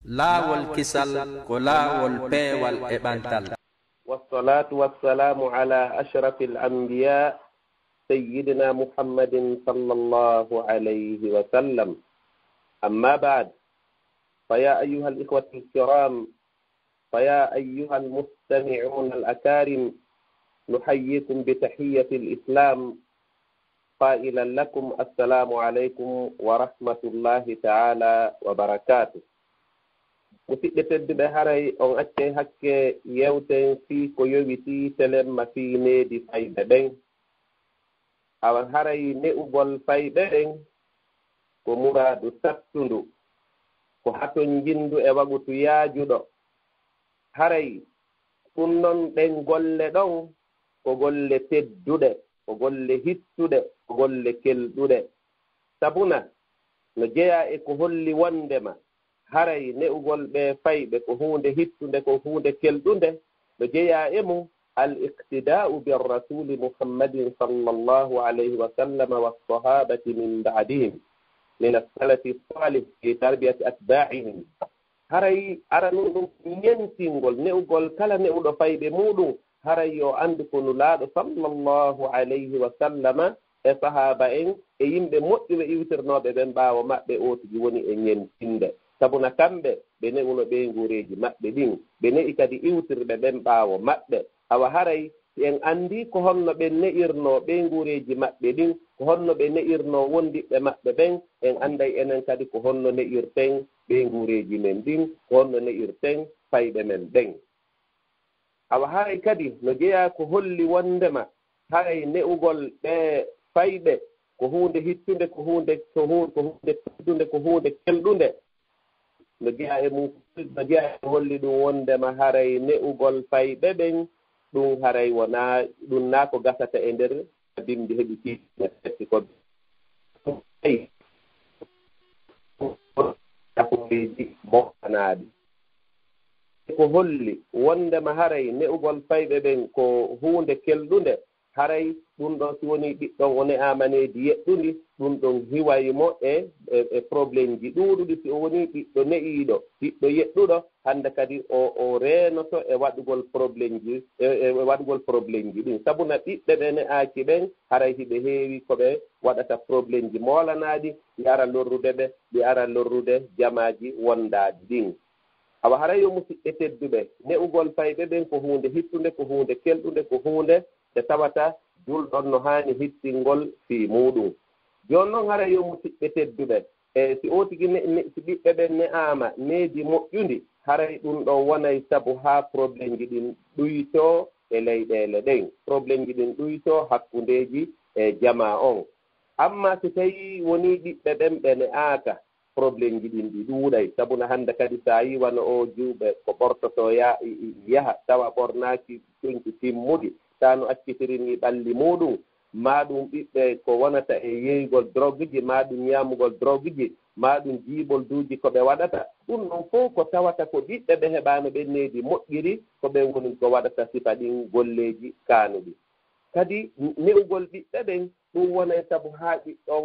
laawol kisal ko laawol peewal e ɓantal. والصلاة والسلام على أشرف الأنبياء سيدنا محمد صلى الله عليه وسلم. أما بعد، فيا أيها الإخوة الكرام، فيا أيها المستمعون الأكارم، نحييكم بتحية الإسلام قائلا لكم السلام عليكم ورحمة الله تعالى وبركاته. musidɓe tedduɓe haray on acce hakke yewten fii ko yowiti telemma fii needi fayɓe ɓen. awa haray ne'ugol fayɓe ɓen ko muraadu sattundu, ko haton jindu e wagutu yaajuɗo. haray ɗum noon ɗen golle ɗon ko golle tedduɗe, ko golle hittuɗe, ko golle kelɗuɗe. sabuna no jeya e ko holli wondema haray ne'ugol ɓe fayɓe ko hunde hittunde, ko hunde kelɗunde, no jeya e mum al-iqtida'u birrasuli muhammadin sallallahu alayhi wa sallam wassahabati min ba'dihim min as-salafi salih fi tarbiyati atba'ihim. haray aranu ɗum ñentingol ne'ugol kala ne'uɗo fayɓe muɗum haray yo andu ko nulaaɗo sallallahu alayhi wa sallama e sahaba en e yimɓe moƴƴuɓe iwtirnoɓe ɓen ɓaawo maɓɓe otuji woni e ñentinde. sabuna kamɓe ɓe ne'uno ɓe ngureeji maɓɓe ɗin, ɓe ne'i kadi iwtirɓe ɓen ɓaawo maɓɓe. awa haray si en anndi ko honno ɓe ne'irno ɓe ngureeji maɓɓe ɗin, ko honno ɓe ne'irno wondiɓɓe maɓɓe ɓen, en annday enen kadi ko honno ne'irten ɓe ngureeji men ɗin, ko honno ne'irten fayɓe men ɓen. awa haray kadi no jeyaa ko holli wondema haray ne'ugol ɓe fayɓe ko huunde hittunde, ko huunde teddude, ko huunde kelɗunde. no jeya e mum, no jeya e holli ɗum wondema haray ne'ugol fayɓe ɓen ɗum haray wona ɗum naa ko gasata e nder bimbi heɓi tiiɗe setti ko takoji moftanaaɗi. ko holli wondema haray ne'ugol fayɓe ɓen ko huunde kelɗunde, haray ɗum ɗon si woni ɓiɗɗon o ne'amaneedi yeɗɗundi, ɗum ɗon hiwaymo e probléme ji ɗuuɗuɗi. si o woni ɓiɗɗo ne'iiɗo, ɓiɗɗo yeɗɗuɗo, hannde kadi o reenoto e waɗugol probléme ji e waɗugol probléme ji ɗin. sabuna ɓiɓɓe ɓe ne'aaki ɓen haray hiɓe heewi ko ɓe waɗata probléme ji moolanaaɗi, ɗi ara lorrude ɓe, ɗi ara lorrude jamaaji wondaaɗi ɗin. awa haray yo musidɓe tedduɓe, ne'ugol fayɓe ɓen ko huunde hittunde, ko huunde kelɗunde, ko huunde te tawata julɗon no haani hittingol fii muɗum. jooni noon haray yo musidɓe tedduɓe, e si o tigi si ɓiɓɓe ɓen ne'aama needi moƴƴundi, haray ɗum ɗon wonay sabu haa probléme ji ɗin ɗuytoo e leyɗeele ɗen, probléme ji ɗin ɗuytoo hakkundeeji e jama on. amma so tawii woni ɓiɓɓe ɓen ɓe ne'aaka, probléme ji ɗin ɗi ɗuuɗay. sabuna hannde kadi so a yii wano o juuɓe ko ɓortoto yaha tawa ɓornaaki coñci timmudi, taa no accitirini ɓalli muɗum, maa ɗum ɓiɓɓe ko wonata e yeeygol drogue ji, maa ɗum ñaamugol drogue ji, maa ɗum jiibol duuji ko ɓe waɗata. ɗum ɗon fof ko tawata ko ɓiɓɓe ɓe heɓaano ɓe needi moƴƴiri, ko ɓen woni ko waɗata sifa ɗin golleeji kaanuɗi. kadi ne'ugol ɓiɓɓe ɓen ɗum wona e sabu haa ɓiɗɗon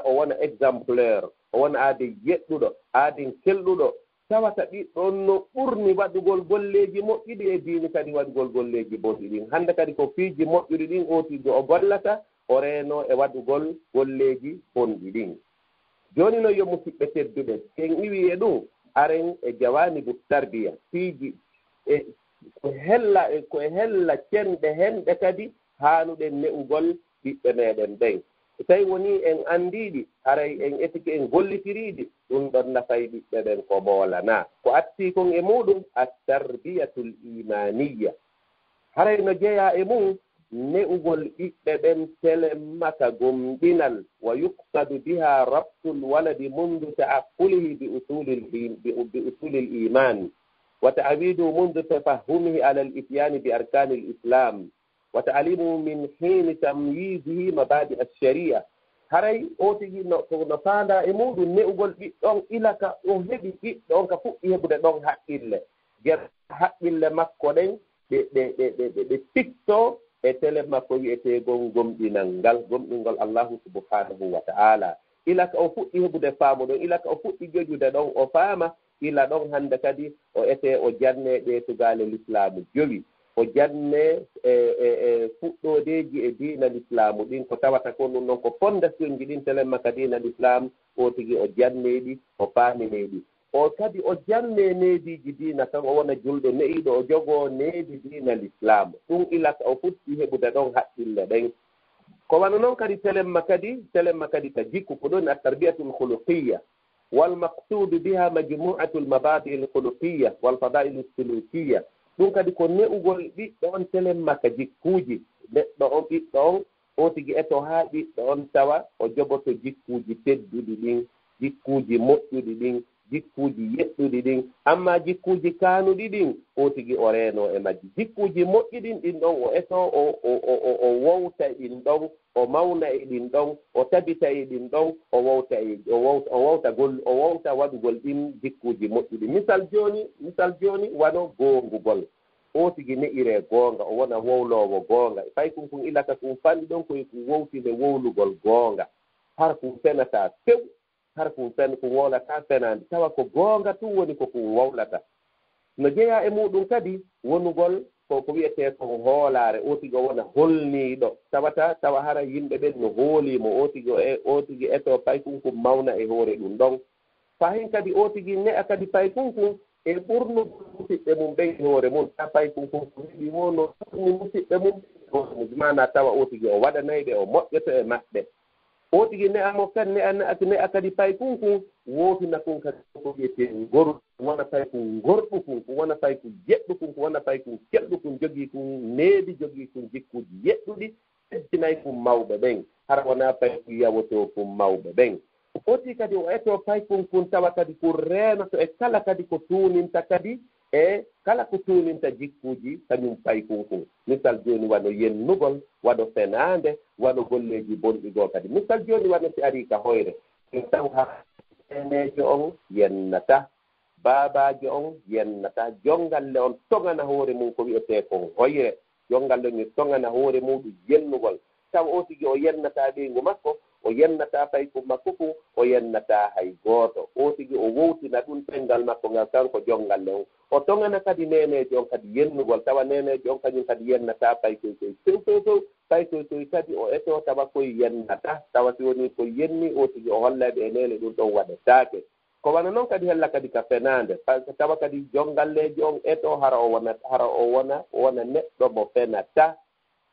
o wona exemplaire, o wona aade yeɗɗuɗo, aaden kelɗuɗo. tawata ɓiɗɗon no ɓurni waɗugol golleeji moƴƴiɗi e diini kadi waɗugol golleeji bonɗi ɗin. hannde kadi ko fiiji moƴƴuɗi ɗin otiijo o gollata, o reeno e waɗugol golleeji bonɗi ɗin. jooni noon yo musidɓe tedduɓe, en iwi e ɗum aren e jawanibu tarbiya, fiiji ko e hella cenɗe henɗe kadi haanuɗen ne'ugol ɓiɓɓe meɗen ɓen. so tawi woni en anndiiɗi haray en etike en gollitiriiɗi, ɗum ɗon nafay ɓiɓɓe ɓen ko ɓoolanaa. ko attii kon e muɗum at-tarbiyatul imaniya. haray no jeyaa e mum ne'ugol ɓiɓɓe ɓen telemmaka gomɗinal, wa yuqsadu biha rabtul waladi mundu ta'aqqulihi bi usulil iman wa ta'widu mundu tafahumihi ala al-ityani bi arkani al-islam wa ta'limu min hiini tamyizihi mabadi ash-sharia. haray o tigi no faanda e muɗum ne'ugol ɓiɗɗon ilaka o heɓi ɓiɗɗo on ka fuɗɗi heɓude ɗon haqqille, haqqille makko ɗen ɓe piktoo e tele makko wi'eteegol gomɗinal ngal, gomɗingol allahu subhanahu wa ta'ala. ilaka o fuɗɗi heɓude faamu ɗon, ilaka o fuɗɗi jojude ɗon o faama ila ɗon hannde kadi o ete o janne ɗeetugaale l'islamu jowi o janne fuɗɗodeji e diina l'islamu ɗin ko tawata ko ɗum noon ko fondation ji ɗin telemma ka diina l'islam o tigi o janneɗi o paamineɗi o kadi o janne neediji diina tan o wona julɗo ne'iɗo o jogoo needi diina l'islam ɗum ilata o futti heɓude ɗon haqqille ɗen ko wana noon kadi telemma kadi ka jikku ko ɗon attarbiyatul khuluqiyya والمقصود بها مجموعة المبادئ الخلقية والفضائل السلوكية ɗum kadi ko ne'ugol ɓiɗɗo on telemma ka jikkuuji neɗɗo on ɓiɗɗo on o tigi eto haa ɓiɗɗo on tawa o jogoto jikkuuji tedduɗi ɗin jikkuuji moƴƴuɗi ɗin jikkuuji yeɗɗuɗi ɗin amma jikkuuji kaanuɗi ɗin o tigi o reeno e majji jikkuuji moƴƴuɗin ɗin ɗon o eto o wowta ɗin ɗon o mawna e ɗin ɗon o tabita e ɗin ɗon o wowta waɗugol ɗin jikkuuji moƴƴuɗi misal jooni wano goongugol o tigi ne'iree goonga o wona wowloowo goonga fay kum ilata kum fanɗi ɗon koye kum wowtinde wowlugol goonga har kum fenataa few har kum fen kum wowlata fenaande tawa ko goonga tun woni ko kum wowlata no jeyaa e muɗum kadi wonugol ko wiyetee ko hoolaare o tigi o wona holniiɗo tawa hara yimɓe ɓen no hooliimo o tigi eto pay kum mawna e hoore ɗum ɗon fahin kadi o tigi ne'a kadi pay kum e ɓurnu musidɓe mum ɓen e hoore mum ta pay kum ko heɓi wono ni musidɓe mum mana tawa o tigi o waɗanayɓe o moƴƴoto e maɓɓe o tigi ne'amo kadi ne'a kadi pay kum wootina kum kadi ko wiyetee ngoru wona pay kum gorɗu kum wona pay kum jeɗɗu kum wona pay kum keɗɗu kum jogii kum needi jogii kum jikkuuji yeɗɗuɗi teddinayi kum mawɓe ɓen hara wonaa pay kum yawotoo kum mawɓe ɓen foti kadi o eto pay kum tawa kadi ko reenoto e kala kadi ko tuuninta kadi e kala ko tuuninta jikkuuji kañum pay kum misal jooni wano yennugol waɗo fenaande waɗo golleeji bonɗi goo kadi misal jooni wano si arii ka hoyre taw ha eneejo on yennata baabaajo on yennata jongalle on togana hoore mum ko wiyetee kon hoyre jongalle ni togana hoore muɗum yennugol taw o tigi o yennataa ɓeygu makko o yennataa pay kum makko fu o yennataa hay gooto o tigi o wowtina ɗum ɗenngal makko ngal kanko jongalle on o togana kadi neneejo on kadi yennugol tawa neneejo on kañum kadi yennataa pay koy few pay koy kadi o eto tawa koye yennata tawa si woni ko yenni o tigi o hollaɓe e nene ɗum ɗon waɗataake ko wana noon kadi hella kadi ka fenaande tawa kadi jongalleejo on eto hara o wona neɗɗo mo fenata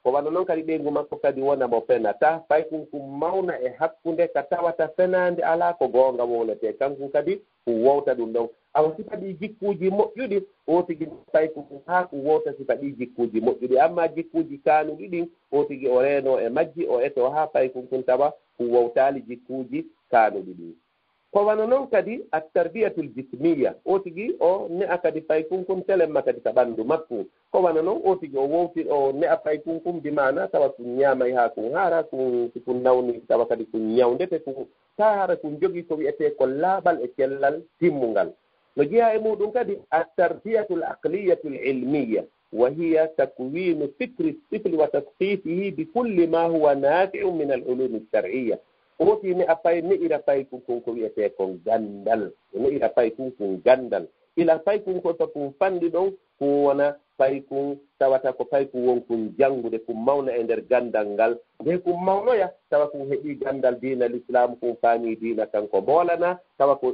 ko wana noon kadi ɓeygu makko kadi wona mo fenata pay kum mawna e hakkunde ka tawata fenaande alaa ko goonga wownetee kankum kadi wowta ɗum ɗon awa sifa ɗi jikkuuji moƴƴuɗi o tigi pay kum haa ko wowta sifa ɗi jikkuuji moƴƴuɗi amma jikkuuji kaanuɗi ɗin o tigi o reeno e majji o eto haa pay kum tawa ko wowtaali jikkuuji kaanuɗi ɗin ko wana noon kadi attarbiyatul jismiya o tigi o ne'a kadi pay kum telemma kadi ka ɓanndu makko ko wana noon o tigi o wowti o ne'a pay kum dimana tawa kum ñaamay haa kum haara kum nawni tawa kadi kum ñawndete taa hara kum jogii ko wiyetee ko laaɓal e cellal timmungal no jeyaa e muɗum kadi attarbiyatul aqliyatul ilmiya wa hiya takwinu fikri tifli wa tasqifihi bi kulli ma huwa nafi'u min al ulumi shar'iyya oti ne a pay ne'ira pay kum ko wiyetee kon ganndal ne'ira pay kum ganndal ila pay kum ko to kum fanndi ɗon kum wona pay kum tawata ko pay kum won kum janngude kum mawna e ndeer ganndal ngal nde kum mawnoya tawa kum heɓii ganndal diina l'islam kum faamii diina kanko moolana tawa ko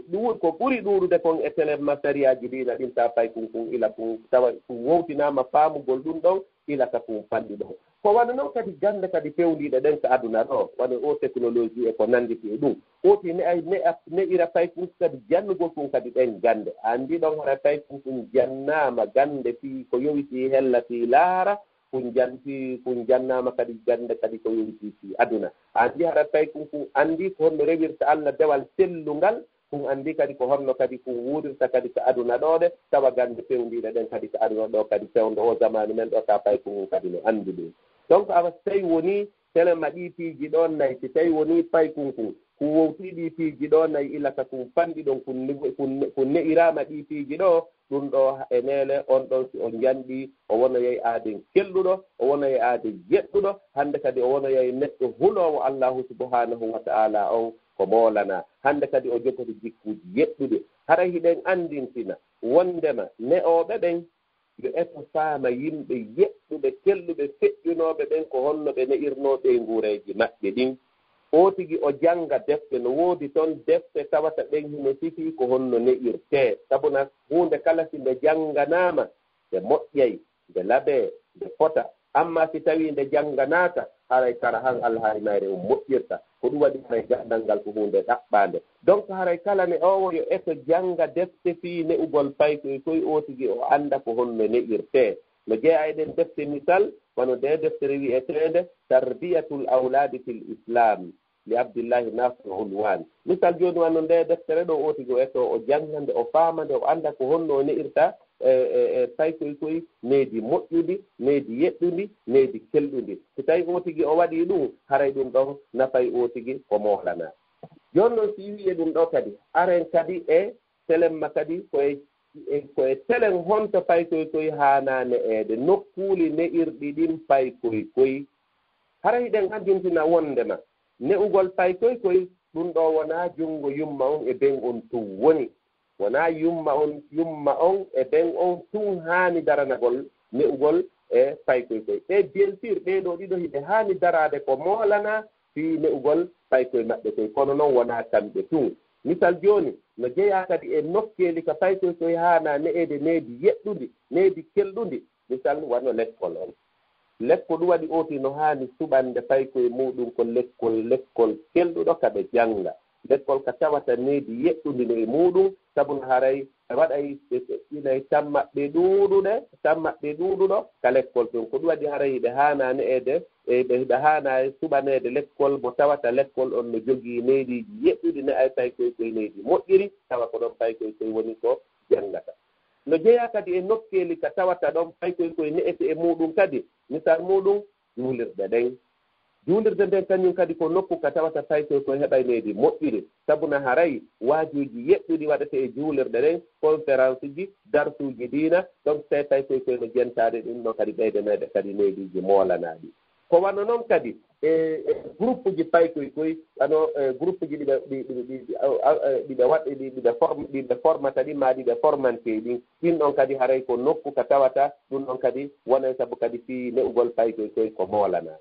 ɓuri ɗuurude kon e telemma sariyaaji diina ɗin tawa pay kum ila kum tawa kum wowtinaama faamugol ɗum ɗon ilata kum fanndi ɗon ko wana noon kadi gannde kadi pewndiiɗe ɗen ko aduna ɗo wona o technologie e ko nannditi e ɗum oti ne'ira pay kum kadi jannugol kum kadi ɗen gannde anndi ɗon hara pay kum jannaama gannde fii ko yowiti hella fii laara kum jannaama kadi gannde kadi ko yowiti fii aduna anndi hara pay kum anndi ko honno rewirta Allah dewal sellungal kum anndi kadi ko honno kadi kum wuurirta kadi ko aduna ɗo de tawa gannde pewndiiɗe ɗen kadi ko aduna ɗo kadi fewndo o zamanu men ɗo ta pay kum kadi no anndi ɗum donc awa so tawi woni telema ɗi piiji ɗon nayi si tawi woni pay kum wowtii ɗi piiji ɗo nayi ilata kum fanɗi ɗon kum ne'iraama ɗi piiji ɗo ɗum ɗo e neele on ɗon si o janɗi o wonoyey aaden kelɗuɗo o wonoye aaden jeɗɗuɗo hannde kadi o wonoyey neɗɗo huloowo allahu subhanahu wa ta'ala on ko moolana hannde kadi o jogoto jikkuuji yeɗɗuɗe hara hiɗen andintina wondema ne'oɓe ɓen yo eto faama yimɓe yeɗɗuɓe kelluɓe feƴƴunooɓe ɓen ko honno ɓe ne'irnooɓe e nguureeji maɓɓe ɗin o tigi o jannga defte no woodi toon defte tawata ɓen hino sifii ko honno ne'irtee sabuna huunde kala si nde jannganaama nde moƴƴay nde labee nde fota amma si tawii nde jannganaaka haray kara han alhaarinayre o moƴƴirta ko ɗum waɗi haray gandal ngal ko huunde ɗaɓɓaande donc haray kala ne owo yo eto jannga defte fii ne'ugol paykoy koye o tigi o annda ko honno ne'irtee no jeeya eɗen defte misal wono nde deftere wi'eteende tarbiyatul awladi fil islam li abdillahi nasr ulwan misal jooni wanno nde deftere ɗo o tigi o eto o jannga nde o faama nde o annda ko honno o ne'irta paykoy koye needi moƴƴudi needi yeɗɗudi needi kelɗudi so tawi o tigi o waɗii ɗum haray ɗum ɗon nafay o tigi ko mohlana jooni noon si wiye ɗum ɗo kadi aren kadi e telemma kadi koye telen honto paykoy koye haanaane eede nokkuuli ne'irɗi ɗin paykoy koye hara hiɗen andintina wondema ne'ugol paykoy koye ɗum ɗo wonaa junngo yumma on e ɓen on tun woni wonaa yumma on e ɓen on tun haani daranagol ne'ugol e paykoy koye e bien sûr ɓeeɗo ɗiɗo hiɓe haani daraade ko moolana fii ne'ugol paykoye maɓɓe koye kono noon wonaa kamɓe tun misal jooni no jeyaa kadi e nokkeeli ka paykoy koye haana ne'eede needi yeɗɗundi needi kelɗundi misal wano l'école on lekko ɗum waɗi ooti no haani suɓande paykoye muɗum ko lekkol kelɗuɗo ka ɓe jannga lekkol ka tawata needi yeɗɗundi no e muɗum sabu no haray waɗay ɓinay tammaɓɓe ɗuuɗuɗo ka lekkol ton ko ɗum waɗi haray ɓe haana ne'eede ɓe haana suɓaneede lekkol mo tawata lekkol on no jogii neediiji yeɗɗuɗi ne ay paykoye koye needi moƴƴiri tawa ko ɗon paykoye koye woni ko janngata no jeyaa kadi e nokkeeli ka tawata ɗon paykoye koye ne'ete e muɗum kadi misal muɗum juulirɗe ɗen juulirde nden kañum kadi ko nokku ka tawata paykoye koye heɓayneedi moƴƴiri sabuna haray waajuuji yeɗɗuɗi waɗete e juulirɗe ɗen conférence ji darsuuji diina donc tawi paykoye koye no jentaade ɗum ɗo kadi ɓeydaneede kadi neediiji moolanaaɗi ko wano noon kadi e groupe ji paykoye koye ano groupe ji ɗiɓe formata ɗi ma ɗiɓe formante ɗin ɗin ɗon kadi haray ko nokku ka tawata ɗum ɗon kadi wonen sabu kadi fii ne'ugol paykoye koye ko moolanaa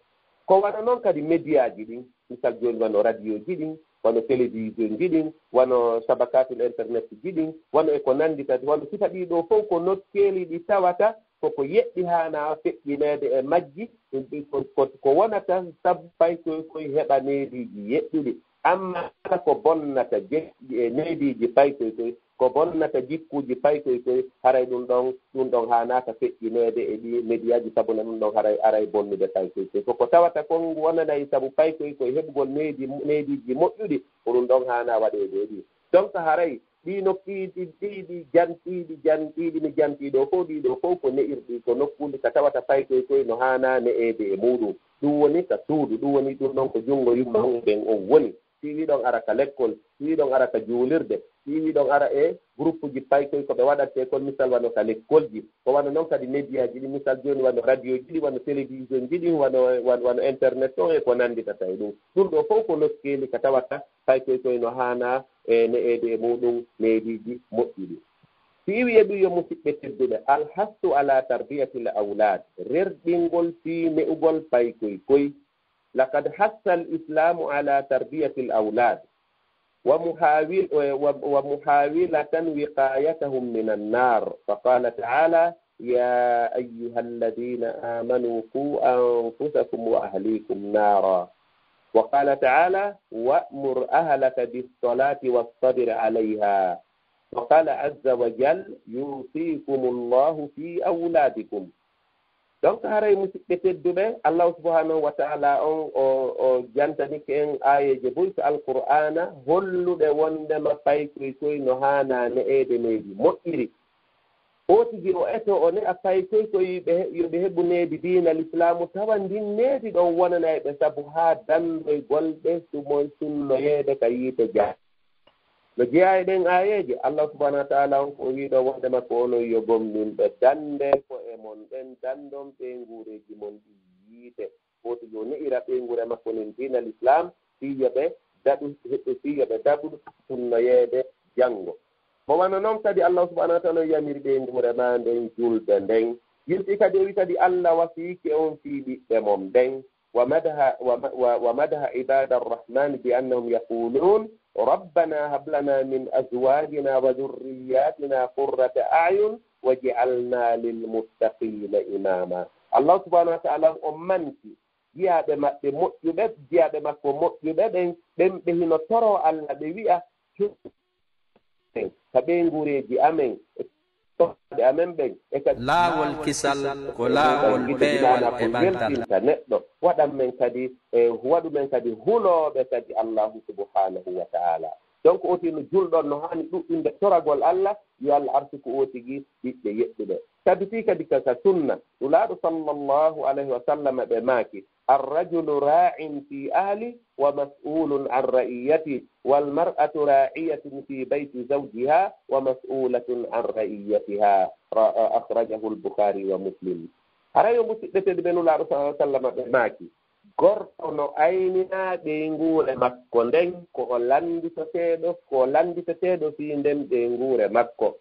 ko wano noon kadi média ji ɗin misal jooni wano radio ji ɗin wano télévision ji ɗin wano sabakatul internet ji ɗin wano eko nanndi kadi wano sifa ɗiɗo fof ko nokkeeli ɗi tawata koko yeɗɗi haana feƴƴineede e majji ko wonata sabu paykoye koye heɓa neediiji yeɗɗuɗi amma kala ko bonnata jeɗɗi e neediiji paykoye koye ko bonnata jikkuuji paykoye koye haray ɗum ɗon haanaaka feƴƴineede e ɗi médiaji sabuna ɗum ɗon haray aray bonnude paykoye koye koko tawata kon wonanayi sabu paykoye koye heɓugol neediiji moƴƴuɗi ko ɗum ɗon haana waɗeede e ɗi donc haray ɗi nokkiiɗi ɗiɗi jantiiɗi mi jantiiɗo fof ɗiɗo fof ko ne'irɗi ko nokkuuji ka tawata paykoye koye no haana ne'eede e muɗum ɗum woni ka suudu ɗum woni ɗum ɗon ko junngo yumma on ɓen on woni si wiɗon ara ka l'école si wiɗon ara ka juulirde si wiɗon ara e groupe ji paykoye ko ɓe waɗat école misal wano ka l'école ji ko wano noon kadi média ji ɗi misal jooni wano radio ji ɗi wano télévision ji ɗi wano internet ɗon e ko nannditata e ɗum ɗum ɗo fof ko nokkeeli ka tawata paykoye koye no haana e ne'eede e muɗum neediiji moƴƴuɗi si wiye ɗum yo musidɓe tedduɓe alhastu ala tarbiyatil awlad rerɗingol fii ne'ugol paykoye koye لقد حث الإسلام على تربية الأولاد ومحاولة وقايتهم من النار فقال تعالى يا أيها الذين آمنوا قوا أنفسكم وأهليكم نارا وقال تعالى وأمر أهلك بالصلاة واصطبر عليها وقال عز وجل يوصيكم الله في أولادكم donc haray musidɓe tedduɓe allahu subhanahu wa taala on o jantanike en ayeje boyto alqur'ana holluɗe wondema paykoye koye no haana ne'eede needi moƴƴiri o tigi o eto o ne'a paykoye koye yoɓe heɓu needi diina l'islamu tawa ndin needi ɗon wonanayɓe sabu haa dandoye golɓe sumoy sunnoyeede ka yiite jaa no jeeya e ɗen ayeje allah subahanahu wa taala on ko wiiɗo wondema ko onon yo gomninɓe dande ko e mon ɗen dandon ɓeygureji mon ɗi yiite woto yo ne'ira ɓeygure makko nin dina l'islam fiyoɓe daɗu sunnoyeede janngo mo wana noon kadi Allah subhanahu wa ta'ala yamirɓe ngure ma nden julde nden yilti kadi o wi kadi Allah wasiike on fii ɓiɓɓe mom nden ومدح عباد الرحمن بأنهم يقولون ربنا هب لنا من أزواجنا وذرياتنا قرة أعين وجعلنا للمتقين إماما الله سبحانه وتعالى أمنتي jiyaɓe maɓɓe moƴƴuɓe jiyaɓe makko moƴƴuɓe ɓen ɓe hino toro Allah ɓe wi'a ka ɓe ngureji amen toɓɓe amen ɓen e kadi laawol kisal ko laawol peewal e ɓantal neɗɗo waɗan men kadi waɗu men kadi hulooɓe kadi Allahu subhanahu wa ta'ala donc otino julɗon no hani ɗuɗɗinde toragol Allah yo Allah arti ko otigi ɓiɓɓe yeɗɗuɓe tabiti kadi kaka sunna ɗulaaɗo sallllahu alayhi wa sallam ɓe maaki الرجل راع في أهله ومسؤول عن رعيته والمرأة راعية في بيت زوجها ومسؤولة عن رعيتها أخرجه البخاري ومسلم هرايو مسئلة بنو الله صلى الله عليه وسلم ماكي gorko no ayninaɗe nguure makko nden ko landiteteɗo fi nden ɗe nguure makko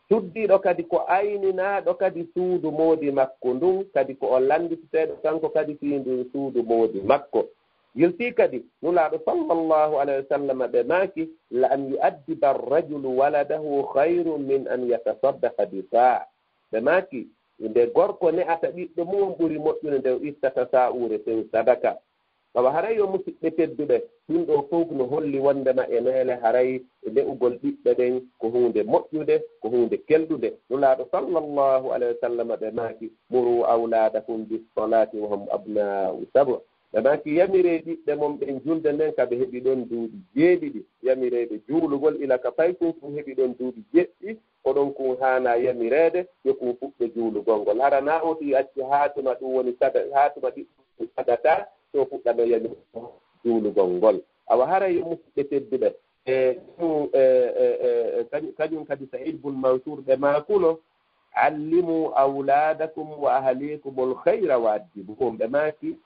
tuddiɗo kadi ko ayninaɗo kadi suudu moodi makko ndun kadi ko o landiteteɗo kanko kadi fi ndun suudu moodi makko yilti kadi nulaaɗo sallllahu alayhi wa sallam ɓe maaki la an yu'addiba arrajulu waladahu hayrun min an yatasaddaqa bi saa ɓe maaki nde gorko ne'ata ɓiɗɗo mum ɓuri moƴƴude nde ittata sa'uure sew sadaka awa haray yo musidɓe tedduɓe ɗum ɗo fof no holli wondema e meele haray le'ugol ɓiɓɓe ɗen ko hunde moƴƴude ko hunde keldude nulaaɗo sallllahu alayhi wa sallam ɓe maaki muru awladakum bisolati wa hum abna'u saba ɓe maaki yamire ɓiɓɓe mom ɓen julde nden kaɓe heɓi ɗon duuɓi jeeɗiɗi yamireɓe juulugol ila ka fay kum kum heɓi ɗon duuɓi jeɗɗi ko ɗon kum haana yamireede yo kum fuɗɗe juulugol ngol hara na oti acci haatuma ɗum woni haatuma ɗiɗɗum sadata to fuɗɗano yami juulugol ngol awa hara yo musidɓe tedduɓe kañum kadi Saïd bun Mansour ɓe maakuno allimu awladakum wa ahlikum alkhayra wa addibuhum ɓe maaki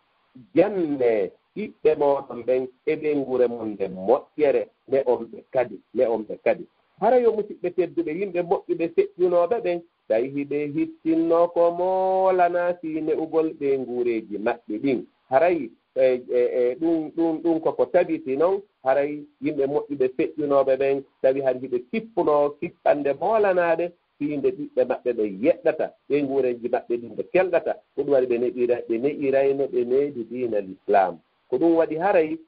janne ɓiɓɓe moɗon ɓen eɓe ngure mon nde moƴƴere ne on ɓe kadi hara yo musidɓe tedduɓe yimɓe moƴƴuɓe feƴƴunooɓe ɓen tawi hiɓe hittinno ko moolana siine ugol ɓe ngureeji maɓɓe ɗin haray ɗum koko tabiti noon haray yimɓe moƴƴuɓe feƴƴunooɓe ɓen tawi hari hiɓe kippuno kippande moolanaaɗe fiinde ɓiɓɓe maɓɓe ɓe yeɗɗata ɓe nguureji maɓɓe ɗin ɓe kelɗata ko ɗum waɗi ɓe neƴirayno ɓe needi diina l'islam ko ɗum waɗi haray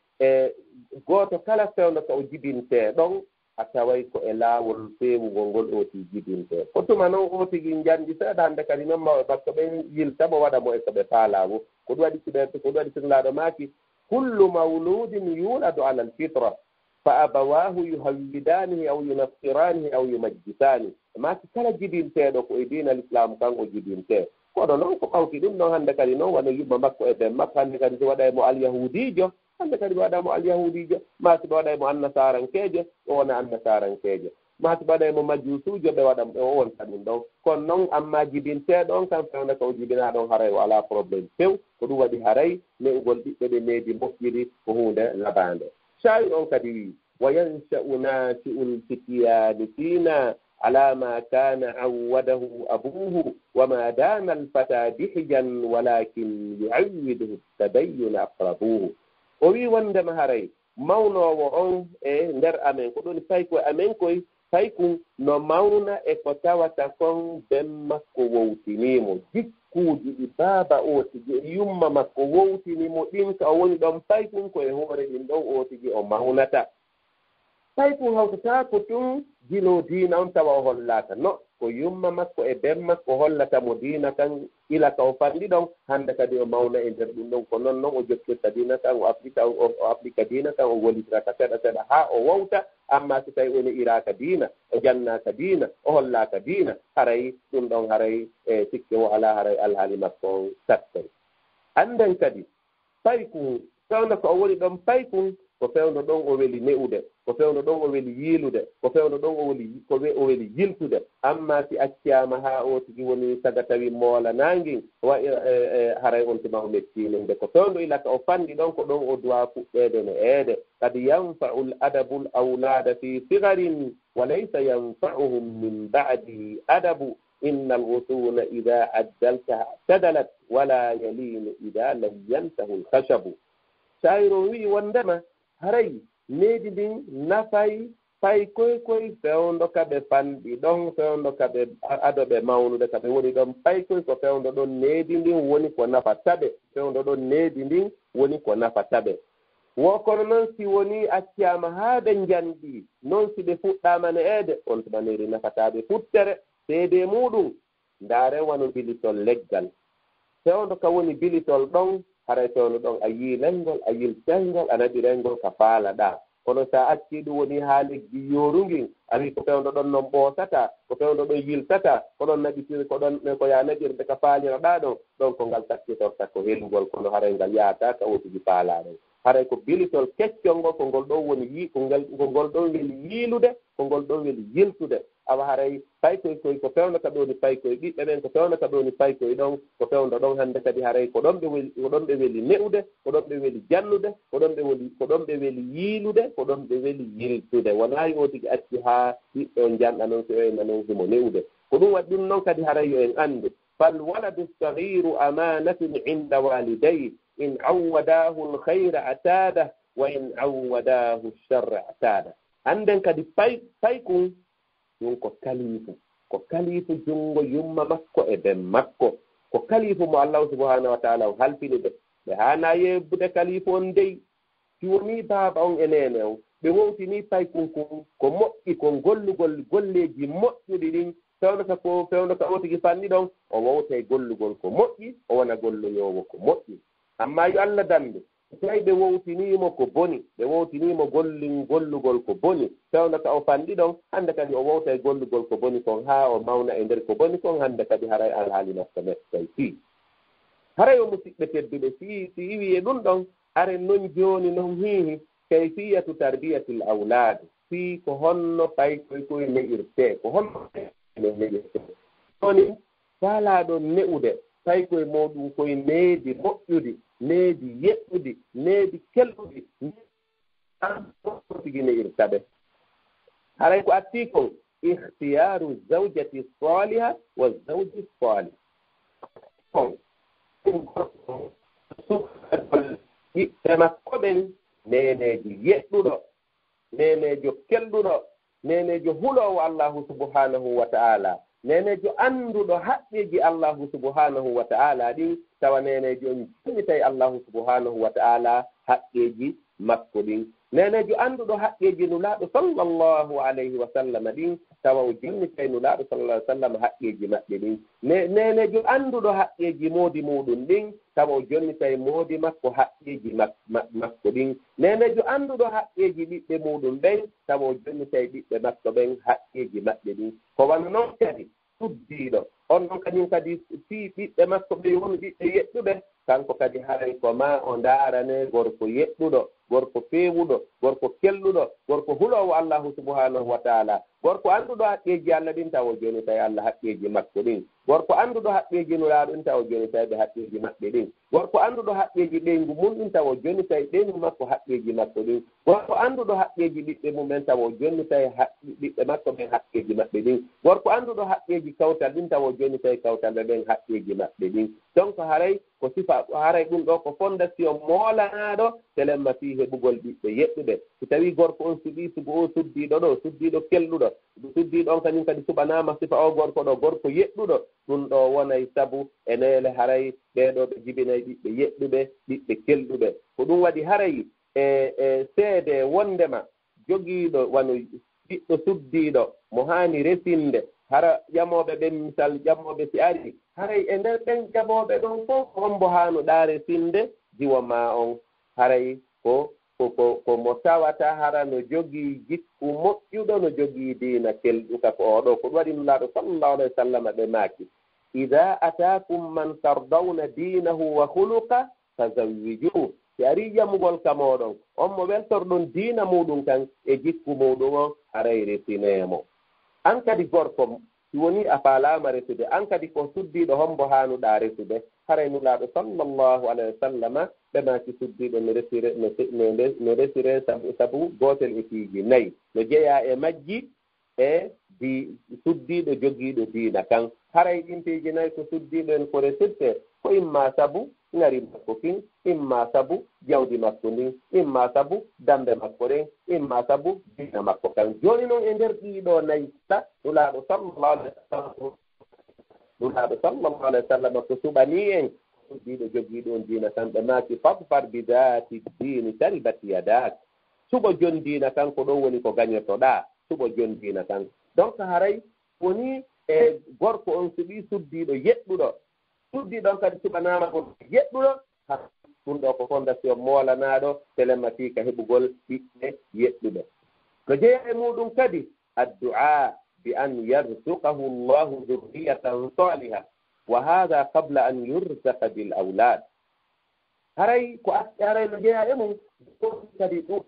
gooto kala fewno ko o jibintee ɗon a taway ko e laawol feewugol ngol ooti jibintee ko tuma noon ootigi njanndi seeɗa hannde kadi noon mawɓe bakko ɓen yilta mo waɗa mo e ko ɓe paalaawo ko ɗum waɗi sirlaaɗo maaki kullu mawludin yuladu ala alfitra fa abawahu yuhawwidanihi aw yunassiranihi aw yumajjisani maaki kala jibinteeɗo ko e diina l'islam kan o jibintee kono noon ko ɓawti ɗum noon hannde kadi noon wano yimma makko e ɓen makko hannde kadi so waɗa mo alyahudijo hannde kadi waɗa mo alyahudijo ma so ɓe waɗa mo annasarankeejo o wona annasarankeejo ma so ɓe waɗa mo majjusujo ɓe waɗa o wonta ɗum ɗon kono noon amma jibinteeɗon kam fewne ko o jibina ɗon haray o alaa probléme few ko ɗum waɗi haray ne'ugol ɓiɓɓe ɓe needi moƴƴiri ko hunde labaande shayi on kadi wi wa yansha'u nasi'ul fityani fina على ما كان عوده أبوه وما دام الفتى بحجا ولكن يعوده التبين أقربوه وي وندم هري مونو وعون ندر أمين كدون فايكو أمين كوي فايكو نو مونا إكوتاوة تكون بمكو ووتنيمو جيكوجي إبابا أوتجي يوم مكو ووتنيمو إنك أولي دم فايكو كوي هوري إن دو أوتجي أو مونتا fayku hawtata ko ɗum gilo diina on tawa o hollata no ko yumma makko e ben makko hollata mo diina kan ila ka o fanɗi ɗon hannde kadi o mawna e nder ɗum ɗon ko noon noon o jokkirta diina kan o applica diina kan o wolitiraka seeɗa seeɗa haa o wowta amma so tawi woni iraka diina o jannaka diina o hollaka diina haray ɗum ɗon haray e sikke o alaa haray alhaali makko on sattay annden kadi fayku fewno ko o woni ɗon fayku ko fewno ɗon o weli ne'ude ko fewndo ɗon o weli yiilude ko fewndo ɗon o weli yiltude amma si acciyama ha o tigi woni saga tawi moola nangin haray on tuma o mettininde ko fewndo ilaka o fanndi ɗon ko ɗon o duwa fuɗɗede no eede kadi yanfa'u l adabu l awlada fi sigarin wa laysa yanfa'uhum min ba'di adabu inna alwusuna ida addaltaha tadalat wala yalinu ida lam yantahu lkhashabu sayro wi wondema haray needi ndin nafay fay koy fewndo kaɓe fanɗi ɗon fewndo kaɓe adoɓe mawnude kaɓe woni ɗon fay koy ko fewndo ɗon needi ndin woni ko nafataɓe fewndo ɗon needi ndin woni ko nafataɓe wo kono noon si woni acciyama haa ɓe njanɗi noon si ɓe fuɗɗama ne eede on tumaneri nafataɓe futtere seede muɗum ndaare wano bilitol leggal fewndo ka woni bilitol ɗon haray fewndo ɗon a yii lengol a yiltengol a naɓi rengol ka faalaɗa kono sa acci ɗum woni haa leggi yorungin a wi ko fewndo ɗon noon ɓoosata ko fewndo ɗon yiltata ko ɗon naɓitiri ko ɗon ko ya naɓirde ka faaliraɗa ɗon ɗon ko ngal takkitorta ko helgol kono haray ngal yaata ka wotigi faalaɗon haray ko bilitol keccol ngol ko ngol ɗon woni ko ngol ɗon weli yiilude ko ngol ɗon weli yiltude awa haray paykoy ko fewndo ka ɗoni paykoy ɓiɓɓe ɓen ko fewndo ka ɗoni paykoy ɗon ko fewndo ɗon hannde kadi haray ko ɗon ɓe weli ne'ude ko ɗon ɓe weli jannude ko ɗon ɓe weli yiilude ko ɗon ɓe weli yiltude wonayi o tigi acci haa ɓiɓɓe on janɗa noon so oyna noon himo ne'ude ko ɗum waɗi ɗum noon kadi haray yo en anndu fal waladu sagiru amanatun inda walidayhi in awwadahu lhayra ataada wa in awwadahu lsharra ataada hannden kadi paykun ɗum ko kalifu junngo yumma makko e ben makko ko kalifu mo allahu subhanahu wa taala o halfini ɓe haana yebbude kalifu on dey si woni baaba on e nene on ɓe wowtini paykun kun ko moƴƴi ko gollugol golleji moƴƴuɗi ɗin fewndo ka o tigi fanni ɗon o wowte gollugol ko moƴƴi o wona golloyowo ko moƴƴi amma yo allah dambe tawi ɓe wowtinimo ko boni ɓe wowtinimo gollugol ko boni fewndo ka o fanɗi ɗon hannde kadi o wowta e gollugol ko boni kon haa o mawna e nder ko boni kon hannde kadi haray alhaali nafta mettay fii haray o musidɓe tedduɓe si iwi e ɗum ɗon are non jooni non hiihi kayfiyatu tarbiyatil awlad fii ko honno pay koye ne'irtee ko honno ne'irtee woni faalaaɗo ne'ude pay koye muɗum koye needi moƴƴudi needi yeɗɗudi needi kelɗuɗi tigi ne'irtaɓe haray ko attii kon ihtiyaru zawjati saliha wa zawji salih kon ɓiɓɓe makko ɓen neneejo yeɗɗuɗo neneejo kelɗuɗo neneejo hulowo allahu subhanahu wa ta'ala neneejo annduɗo haqqeji allahu subhanahu wa ta'ala ɗin tawa neneejo on jonnitay allahu subhanahu wa ta'ala haqqeji makko ɗin neneejo annduɗo haqqeji nulaaɗo sallllahu alayhi wa sallam ɗin tawa o jonnitay nulaaɗo sallah sallam haqqeji maɓɓe ɗin neneejo annduɗo haqqeji moodi muɗum ɗin tawa o jonnitay moodi makko haqqeji makko ɗin neneejo annduɗo haqqeji ɓiɓɓe muɗum ɓen tawa o jonnitay ɓiɓɓe makko ɓen haqqeji maɓɓe ɗin ko wano noon kadi suddiiɗo on ɗon kadin kadi fii ɓiɓɓe makko ɓe woni ɓiɓɓe yeɗɗuɓe kanko kadi haray ko ma o ndaarane gorko yeɗɗuɗo gorko feewuɗo gorko kelluɗo gorko hulowo allahu subhanahu wa taala gorko annduɗo haqqeji allah ɗin taw o jonitay allah haqqeji makko ɗin gorko annduɗo haqqeji nulaaɗo ɗin taw o jonitayɓe haqqeji maɓɓe ɗin gorko annduɗo haqqeji ɓeygu mum ɗin taw o jonitay ɓeygu makko haqqeji makko ɗin gorko annduɗo haqqeji ɓiɓɓe mumen taw o jonitay ɓiɓɓe makko ɓen haqqeji maɓɓe ɗin gorko annduɗo haqqeji kawtal ɗin taw o jonitay kawtalɓe ɓen haqqeji maɓɓe ɗin donc haray ko sifa haray ɗum ɗo ko fondation moolanaɗo telemma fii heɓugol ɓiɓɓe yeɗɗuɓe so tawi gorko on suɓi sugo o suddiɗo ɗo suddiɗo kelluɗo suddiɗo on kañum kadi suɓanama sifa o gorko ɗo gorko yeɗɗuɗo ɗum ɗo wonay sabu e nele haray ɓeɗo ɓe jibinay ɓiɓɓe yeɗɗuɓe ɓiɓɓe kelluɓe ko ɗum waɗi haray e seede wondema jogiiɗo wano ɓiɗɗo suddiɗo mo hani resinde hara ƴamoɓe ɓen misal ƴammoɓe si ari haray e nder ɓen ƴamoɓe ɗon fof hombo hano ɗaare sinde jiwo ma on haray ko mo tawata hara no jogii jikku moƴƴuɗo no jogii diina kelɗuka ko oɗo ko ɗum waɗi nulaaɗo sallallahu alayhi wa sallam ɓe maaki ida atakum man tardawna dinahu wa huluka fazawwijuhu si ari jamugol ka moɗon on mo weltorɗon diina muɗum kan e jikku muɗum o haray resinemo an kadi gorko si woni a faalama resude an kadi ko suddiɗo hombo hanuɗa resude haray nulaaɗo sallllahu alayhi wa sallama ɓemaki suddiɗo no resire sabu gotel e piiji nayyi no jeeya e majji e suddiɗo jogiiɗo diina kan haray ɗin piiji nayyi ko suddiɗo en ko resirte ko imma sabu ngari makko kin imma sabu jawdi makko ndin imma sabu dambe makko ɗen imma sabu diina makko kan joni noon e nder ɗiɗo nayyi nulaaɗo sallllahu alayhi wa sallam ko suɓani en suddiɗo jogiiɗo on diina kan ɓe maaki fadfar bidati dini taribat yadak suɓo jon diina kan ko ɗon woni ko gañotoɗa suɓo jon diina kan donc haray woni e gorko on suɓi suddiɗo yeɗɗuɗo suddiɗon kadi suɓanama on yeɗɗuɗo ɗum ɗo ko fondation molanaɗo télématique heɓugol ɓiɓɓe yeɗɗuɓe no jeeya e muɗum kadi addu'a bi an yarzuqahu llahu dhurriyatan saliha wa hada qabla an yurzaqa bil awlad haray ko haray no jeeya e mum kadi ɗum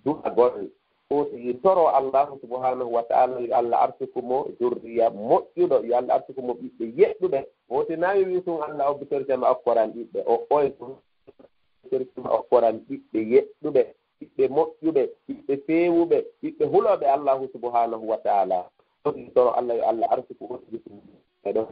du'a goɗɗo o tigi toro allahu subhanahu wa ta'ala yo allah arsukumo zurriya moƴƴuɗo yo allah arsukumo ɓiɓɓe yeɗɗuɓe wote nawi wi tun allah o bitortema okkoran ɓiɓɓe o ɓoy tun bitortema okkoran ɓiɓɓe yeɗɗuɓe ɓiɓɓe moƴƴuɓe ɓiɓɓe feewuɓe ɓiɓɓe huloɓe allahu subhanahu wa ta'ala o tigi toro allah yo allah arsuku o tigi ɗo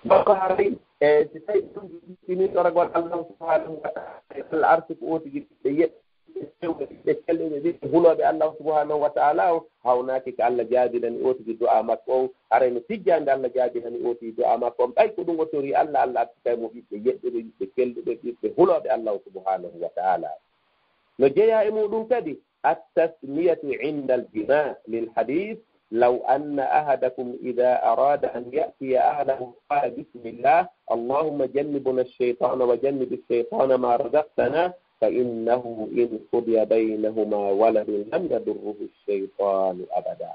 bako haray e si tawi ɗum ɗini ɗoragol allahu subhanahu wa ta'ala allah arsuku o tigi ɓe yeɓɓe ɓe celluɓe ɓiɓɓe huloɓe allahu subhanahu wa ta'ala o hawnaki ko allah jaabinani o tigi du'a makko on haray no tijjande allah jaabinani o tigi du'a makko on ɓay ko ɗum o tori allah artikay mo ɓiɓɓe yeɗɗuɓe ɓiɓɓe celluɓe ɓiɓɓe huloɓe allahu subhanahu wa ta'ala no jeeya e muɗum kadi attasmiyatu inda aljima lilhadith لو أن أحدكم إذا أراد أن يأتي أهله قال بسم الله اللهم جنبنا الشيطان وجنب الشيطان ما رزقتنا فإنه إن قضي بينهما ولد لم يضره الشيطان أبدا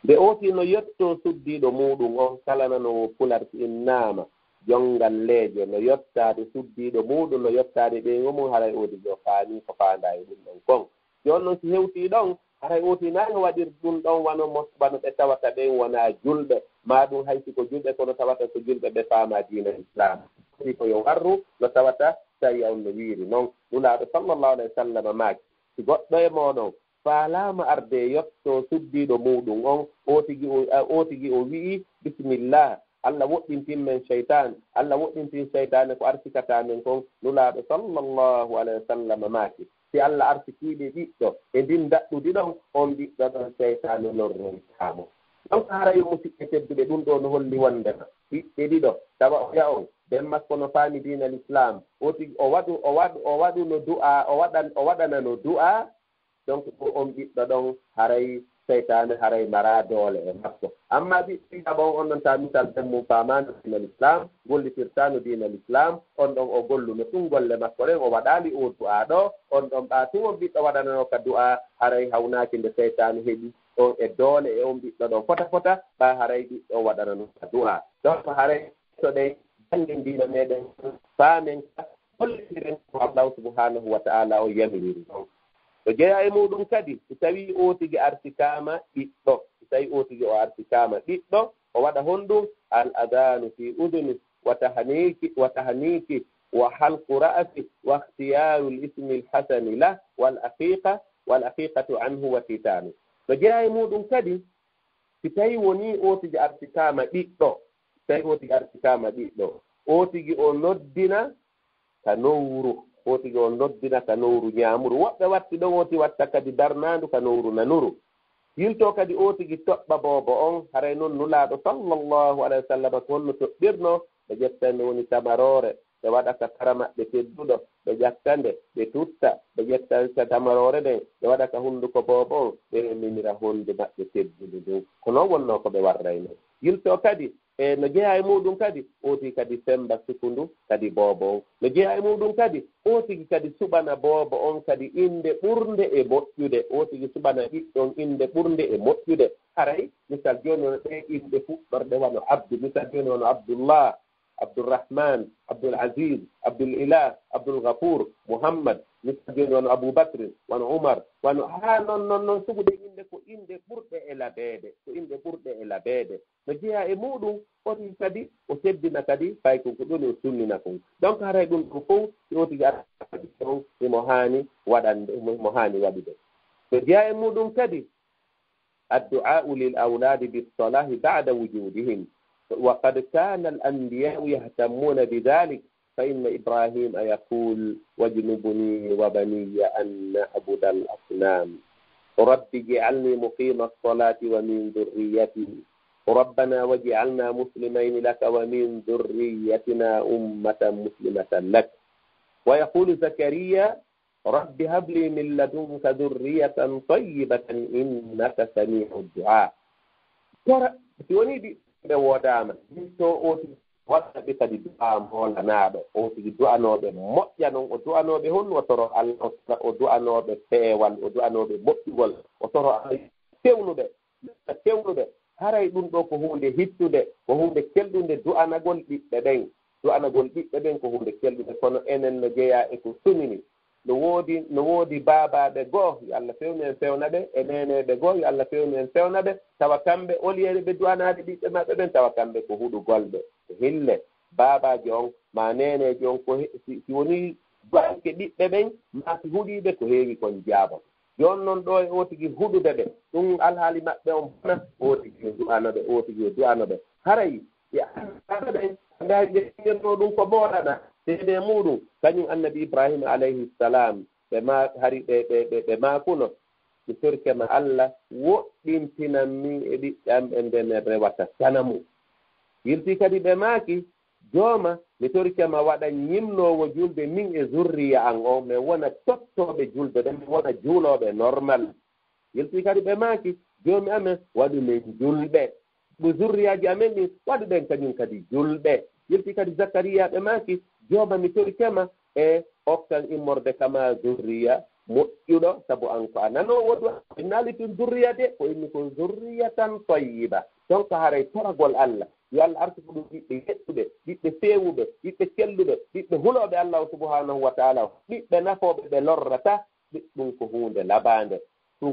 بأوتي no yetto suddiɗo muɗum on kala no pularti innama jongal leeje no yottade suddiɗo muɗum no yottade ɓeygo mum haray odi jo faani ko faanda e ɗum ɗon kon joni noon si hewti ɗon haray oti nano waɗir ɗum ɗon wano mosbano ɓe tawata ɓen wona julɓe ma ɗum haysi ko julɓe kono tawata ko julɓe ɓe faama diina islam ɗi ko yo warru no tawata tawi on no wiiri noon nulaaɗo sallllahu alayhi wa sallam maaki si goɗɗo e moɗon faalama arde yotto suddiɗo muɗum on o tigi o wi'i bisimillah allah woɗɗintin men cheytan allah woɗɗintin cheytane ko arsikata men kon nulaaɗo sallllahu alayhi wa sallam maaki si allah arsikiiɓe ɓiɗɗo e ndin daɗɗudi ɗon on ɓiɗɗo ɗon cheytane lorroytamo donc haray musidɓe tedduɓe ɗum ɗo no holli wondema ɓiɓɓe ɗiɗo tawa o wiya on ɓen makko no faami diina l'islam o waɗu no du'a o waɗana no du'a donc on ɓiɗɗo ɗon haray cheytane haray mara doole e makko amma ɓiɓɓe ɗaɓon on ɗon ta misal ɓen mum famano diina l'islam gollitirtano diina l'islam on ɗon o golluno tun golle makko ɗen o waɗali o du'a ɗo on ɗon ɓa tun on ɓiɗɗo waɗanano ka du'a haray hawnaki nde cheytane heeɓi on e doole e on ɓiɗɗo ɗon fota ɓa haray ɓiɗɗo waɗanano ka du'a donc haray so ɗe jangge diina meɗen faamen hollitiren ko allahu subhanahu wa ta'ala o yamiriri ɗon to jeeya e muɗum kadi so tawi o tigi artikama ɓiɗɗo so tawi o tigi o artikama ɓiɗɗo o waɗa honɗum al adanu fi uduni wa tahniki wa halqu ra'si wa ikhtiyaru l ismi l hasani lah wal aqiqatu anhu wa titanu to jeeya e muɗum kadi si tawi woni o tigi artikama ɓiɗɗo tawi o tigi artikama ɓiɗɗo o tigi o noddina ka nowru o tigi o noddina ka nowru ñaamuru woɓɓe watti ɗon oti watta kadi darnandu ka nowru nanuru yilto kadi o tigi toɓɓa boobo on haray noon nulaaɗo sallllahu alayhi wa sallam ko honno toɓɓirno ɓe ƴettande woni tamarore ɓe waɗa ka tara maɓɓe tedduɗo ɓe ƴakkande ɓe tutta ɓe ƴetta tamarore ɗen ɓe waɗa ka hunnduko boobo on ɓe minira honde maɓɓe tedduɗo ɗum ko noon wonno ko ɓe warrayno yilto kadi e no jeeya e muɗum kadi o tigi kadi semba sukundu kadi boobo on no jeeya e muɗum kadi o tigi kadi suɓana boobo on kadi inde ɓurde e moƴƴude o tigi suɓana ɓiɗɗon inde ɓurde e moƴƴude haray misal jooni wono ɗe inde fuɗɗorɗe wano abdu misal jooni wono abdoullah abdourahman abdoul aziz abdoul ilah abdoul gafour mouhammad misal jooni wono aboubacry wono oumar wono haa noon sugude inde ko inde ɓurɗe e labeede ko inde ɓurɗe e labeede no jeeya e muɗum oti kadi o teddina kadi fay ko ɗum o sunnina kon donc haray ɗum ɗum fof si o tigi aɗa on imo haani waɗande mo haani waɗude no jeeya e muɗum kadi addu'au lil awladi bisalahi ba'da wujudihim وقد كان الأنبياء يهتمون بذلك فإن إبراهيم يقول واجنبني وبني أن نعبد الأصنام رب اجعلني مقيم الصلاة ومن ذريتي ربنا واجعلنا مسلمين لك ومن ذريتنا أمة مسلمة لك ويقول زكريا رب هب لي من لدنك ذرية طيبة إنك سميع الدعاء ɓe woodama so o tigi waɗaɓe kadi du'a moolanaɓe o tigi du'anoɓe moƴƴa noon o du'anoɓe honno o toro Allah o du'anoɓe peewal o du'anoɓe moƴƴugol o toro tewnuɓe haray ɗum ɗo ko hunde hittude ko hunde kelɗude du'anagol ɓiɓɓe ɓen ko hunde kelɗude kono enen no jeeya e ko sunini no woodi baabaɓe goo yo Allah fewnu en fewna ɓe e neneɓe goo yo Allah fewnu en fewna ɓe tawa kamɓe oliyere ɓe duwanade ɓiɓɓe maɓɓe ɓen tawa kamɓe ko huɗugolɓe hille baabaji on ma neneji on ko si woni duwanke ɓiɓɓe ɓen ma si huɗiɓe ko heewi kon jaabon jon noon ɗo e o tigi huɗude ɓe ɗum alhaali maɓɓe on bona o tigi du'anoɓe haray ɓen ɓe ɗum ko booɗaɗa seede muɗum kañum annabi ibrahima alayhi salam ɓe makuno mi torkema Allah woɗɗintinan min e ɓiɓɓam e nden rewata sanamu yirti kadi ɓe maaki jooma mi torkema waɗa ñimnowo julde min e zurriya an o mi wona tottoɓe julde ɗen mi wona juuloɓe normal yirti kadi ɓe maaki joomi amen waɗu men julɓe ɓe zurriyaji amen ɗin waɗu ɓen kañum kadi julɓe yirti kadi zakariya ɓe maaki jooma mi torkema e hokkan immorde kama zurriya moƴƴuɗo sabu an ko a nano wodu ɓe naalitin zurriya de ko inni ko zurriya tan toyiba donc haray toragol Allah yo Allah arti ko ɗum ɓiɓɓe yeɗɗuɓe ɓiɓɓe feewuɓe ɓiɓɓe kelluɓe ɓiɓɓe huloɓe allahu subhanahu wa taala ɓiɓɓe nafoɓe ɓe lorrata ɗum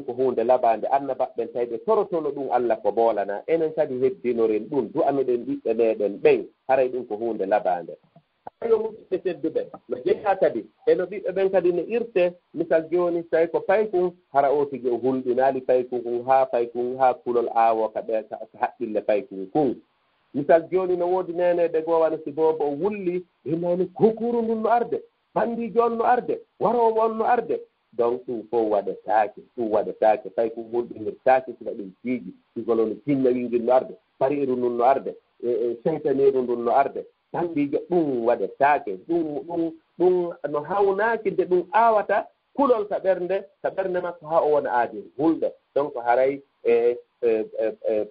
ko hunde labande annabaɓɓen tawi ɓe torotono ɗum Allah ko boolana enen kadi heddinoren ɗum du'anuɗen ɓiɓɓe meɗen ɓen haray ɗum ko hunde labande hayo muɓɓe tedduɓe no jeeya kadi eno ɓiɓɓe ɓen kadi no irte misal joni tawi ko paykun hara o tigi o hulɗinaali paykun ha kulol aawo ka haqqille paykun kun misal joni no woodi neneɓe goo wano si boobo o wulli ɓinani kokuru ndun no arde bandijo on no arde warowo on no arde donc ɗum fof waɗetaake paykun hulɗinirtaake sina ɗum tiiji sigolo no tinna wingel no arde pariru ndun no arde seytaniru ndun no arde bandijo ɗum waɗetaake ɗum no hawnaaki nde ɗum aawata kulol ka ɓernde makko haa o wona aadi hulɗe donc haray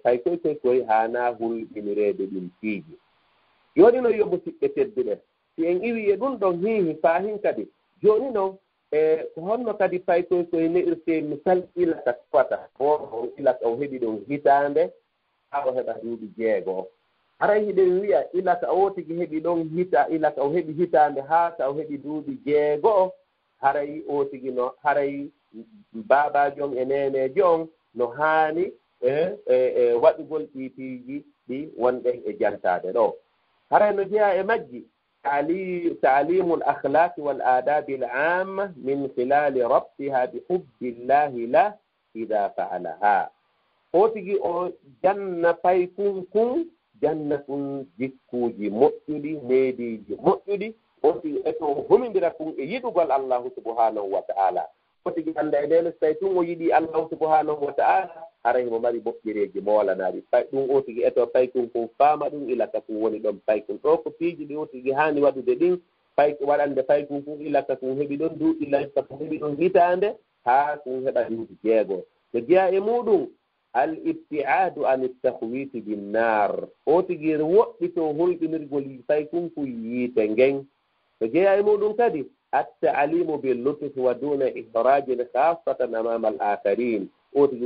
paykoy haana hulɗinireede ɗum tiiji jooni noon yo musidɓe tedduɓe si en iwi e ɗum ɗon hiihi faahin kadi jooni noon ko honno kadi paykoy ne'irtee misal ilata tawata on ilata o heɓi ɗum hitaande haa o heɓa duuɓi 6 haray hiɗen wiya ilata o tigi heɓi ɗon ilata o heɓi hitaande haa ta o heɓi duuɓi 6 haray o tigi no haray baabajo on e nenejo on no haani waɗugol ɗiitiiji ɗi wonɗen e jantaade ɗo haray no jeeya e majji تعليم الأخلاق والآداب العامة من خلال ربطها بحب الله له إذا فعلها أوتي جنة فايكون جنة جكوجي مؤتدي نيدي مؤتدي أوتي أتو هم بركون يدقل الله سبحانه وتعالى أوتي عند إدل سيتون ويدي الله سبحانه وتعالى haray mo mari boɓɓireeji moolanaari ɗum o tigi eto paykun kon faama ɗum ilaka kon woni ɗon paykun ɗo ko piiji ɗi o tigi haani waɗude ɗin waɗande paykun kon ilaka kon heɓi ɗon duuɓi layka kon heɓi ɗon hitaande haa kon heɓa duuɓi 6 no jeeya e muɗum الابتعاد عن التخويف بالنار أوتجير وقتو هول بنرجول يفايكم كويتنجين فجاء مودون كدي التعليم باللطف ودون إخراج خاصة أمام الآخرين أوتجي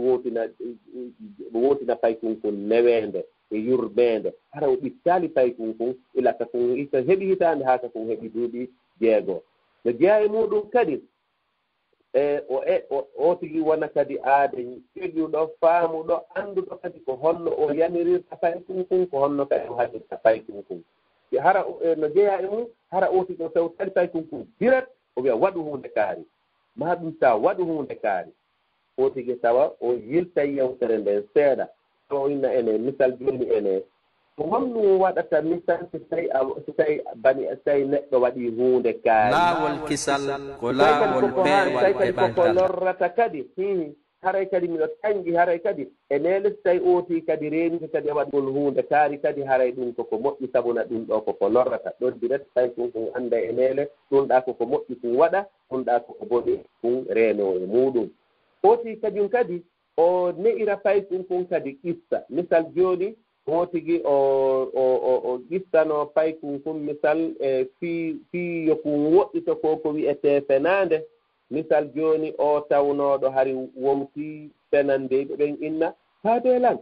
ووتنا فايكم كن نويند يربند هذا بالتالي فايكم كن إلى تكون هبي هتان هذا كن هبي دودي جاء فجاء مودون كدي o tigi wona kadi aade ƴeƴuɗo faamuɗo annduɗo kadi ko honno o yamirirta pay kunkun ko honno kadi o haɗirta pay kunkun hara no jeeya e mum hara o tigi o taw tali pay kunkun dirat o wiya waɗu hunde kaari ma ɗum taw waɗu hunde kaari o tigi tawa o yilta yewtere nden seeɗa o inna ene misal jooni ene ko honno waɗata misal so tawi bani so tawi neɗɗo waɗi hunde kaari laawol kisal ko laawol peewal e ko lorrata kadi haray kadi miɗo taŋgi haray kadi e nele so tawi ooti kadi reeni kadi waɗgol hunde kaari kadi haray ɗum koko moƴƴi sabuna ɗum ɗo koko lorrata ɗon direct tawi ɗum kon annda e nele ɗum ɗa koko moƴƴi kum waɗa ɗum ɗa koko boɗi kum reeno e muɗum ooti kadi o ne'ira pay kon kadi issa misal jooni wotigi o ƴittano pay kun misal e fii yokun woɗɗito ko wiyete fenande misal jooni o tawnoɗo hari womti fenandeyɓe ɓen inna faabelan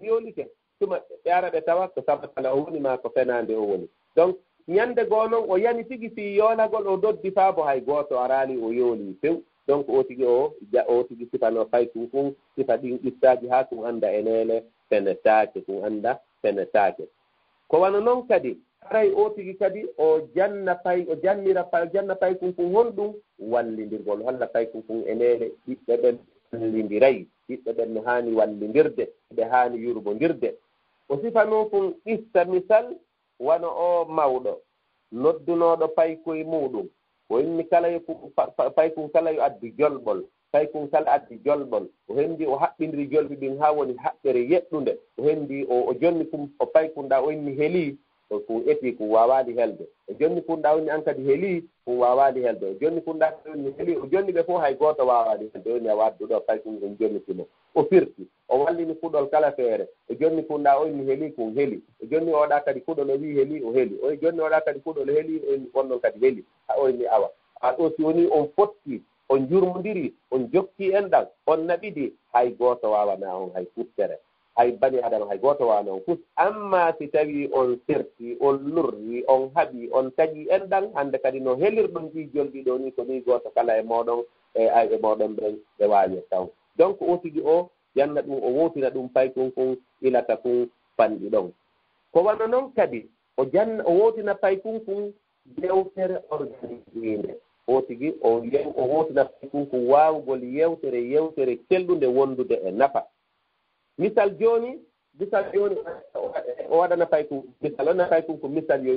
yoolike tuma ɓe ara ɓe tawa ko sabatala o woni ma ko fenande o woni donc ñande goo noon o yani tigi fii yoolagol o doddi faa bo hay gooto araali o yooli few donc o tigi sifano pay kun sifa ɗin ƴittaji haa kum annda e nele fenetaake kum annda fenetaake ko wana noon kadi haray o tigi kadi o janna pay kun honɗum wallindirgol holla pay kun e nele ɓiɓɓe ɓen wallindiray ɓiɓɓe ɓen no haani wallindirde ɓe haani yurbondirde o sifano kun issa misal wano o mawɗo noddunoɗo pay koye muɗum o inni pay kun kala yo addi jolɓol pay kun kala addi jolɓol o henndi o haɓɓindiri jolɓi ɗin haa woni haɓɓere yeɗɗunde o henndi o jonni kum o pay kun ɗa o inni helii ko eti ko waawaali helde o jonni kun ɗa woni an kadi helii ko waawaali helde o jonni kun ɗa woni helii o jonni ɓe fof hay gooto waawaali helde woni a wadduɗo pay kun on jonni timo o firti o wallini kuɗol kala feere o jonni kun ɗa o inni helii kun heli o jonni oɗa kadi kuɗol o wii helii o heli o jonni oɗa kadi kuɗol helii o inni on ɗon kadi heli o inni awa ɗo si woni on fotti on jurmodiri on jokki en ɗan on naɓidi hay gooto waawana on hay futtere hay bani adama hay gooto waawana on fut amma si tawi on serti on lurri on haɓi on taƴi en ɗan hannde kadi no helirɗon ɗi jolɗi ɗo ni ko ni gooto kala e moɗon e moɗon ɓen ɓe waawi taw donc o tigi o yanna ɗum o wotina ɗum pay kun ilata kun fanɗi ɗon ko wana noon kadi o wotina pay kun yewtere organisinde o tigi o wotina pay kun waawugol yewtere celɗunde wondude e nafa misal jooni o waɗana pay kun misal onna pay kun ko misal yo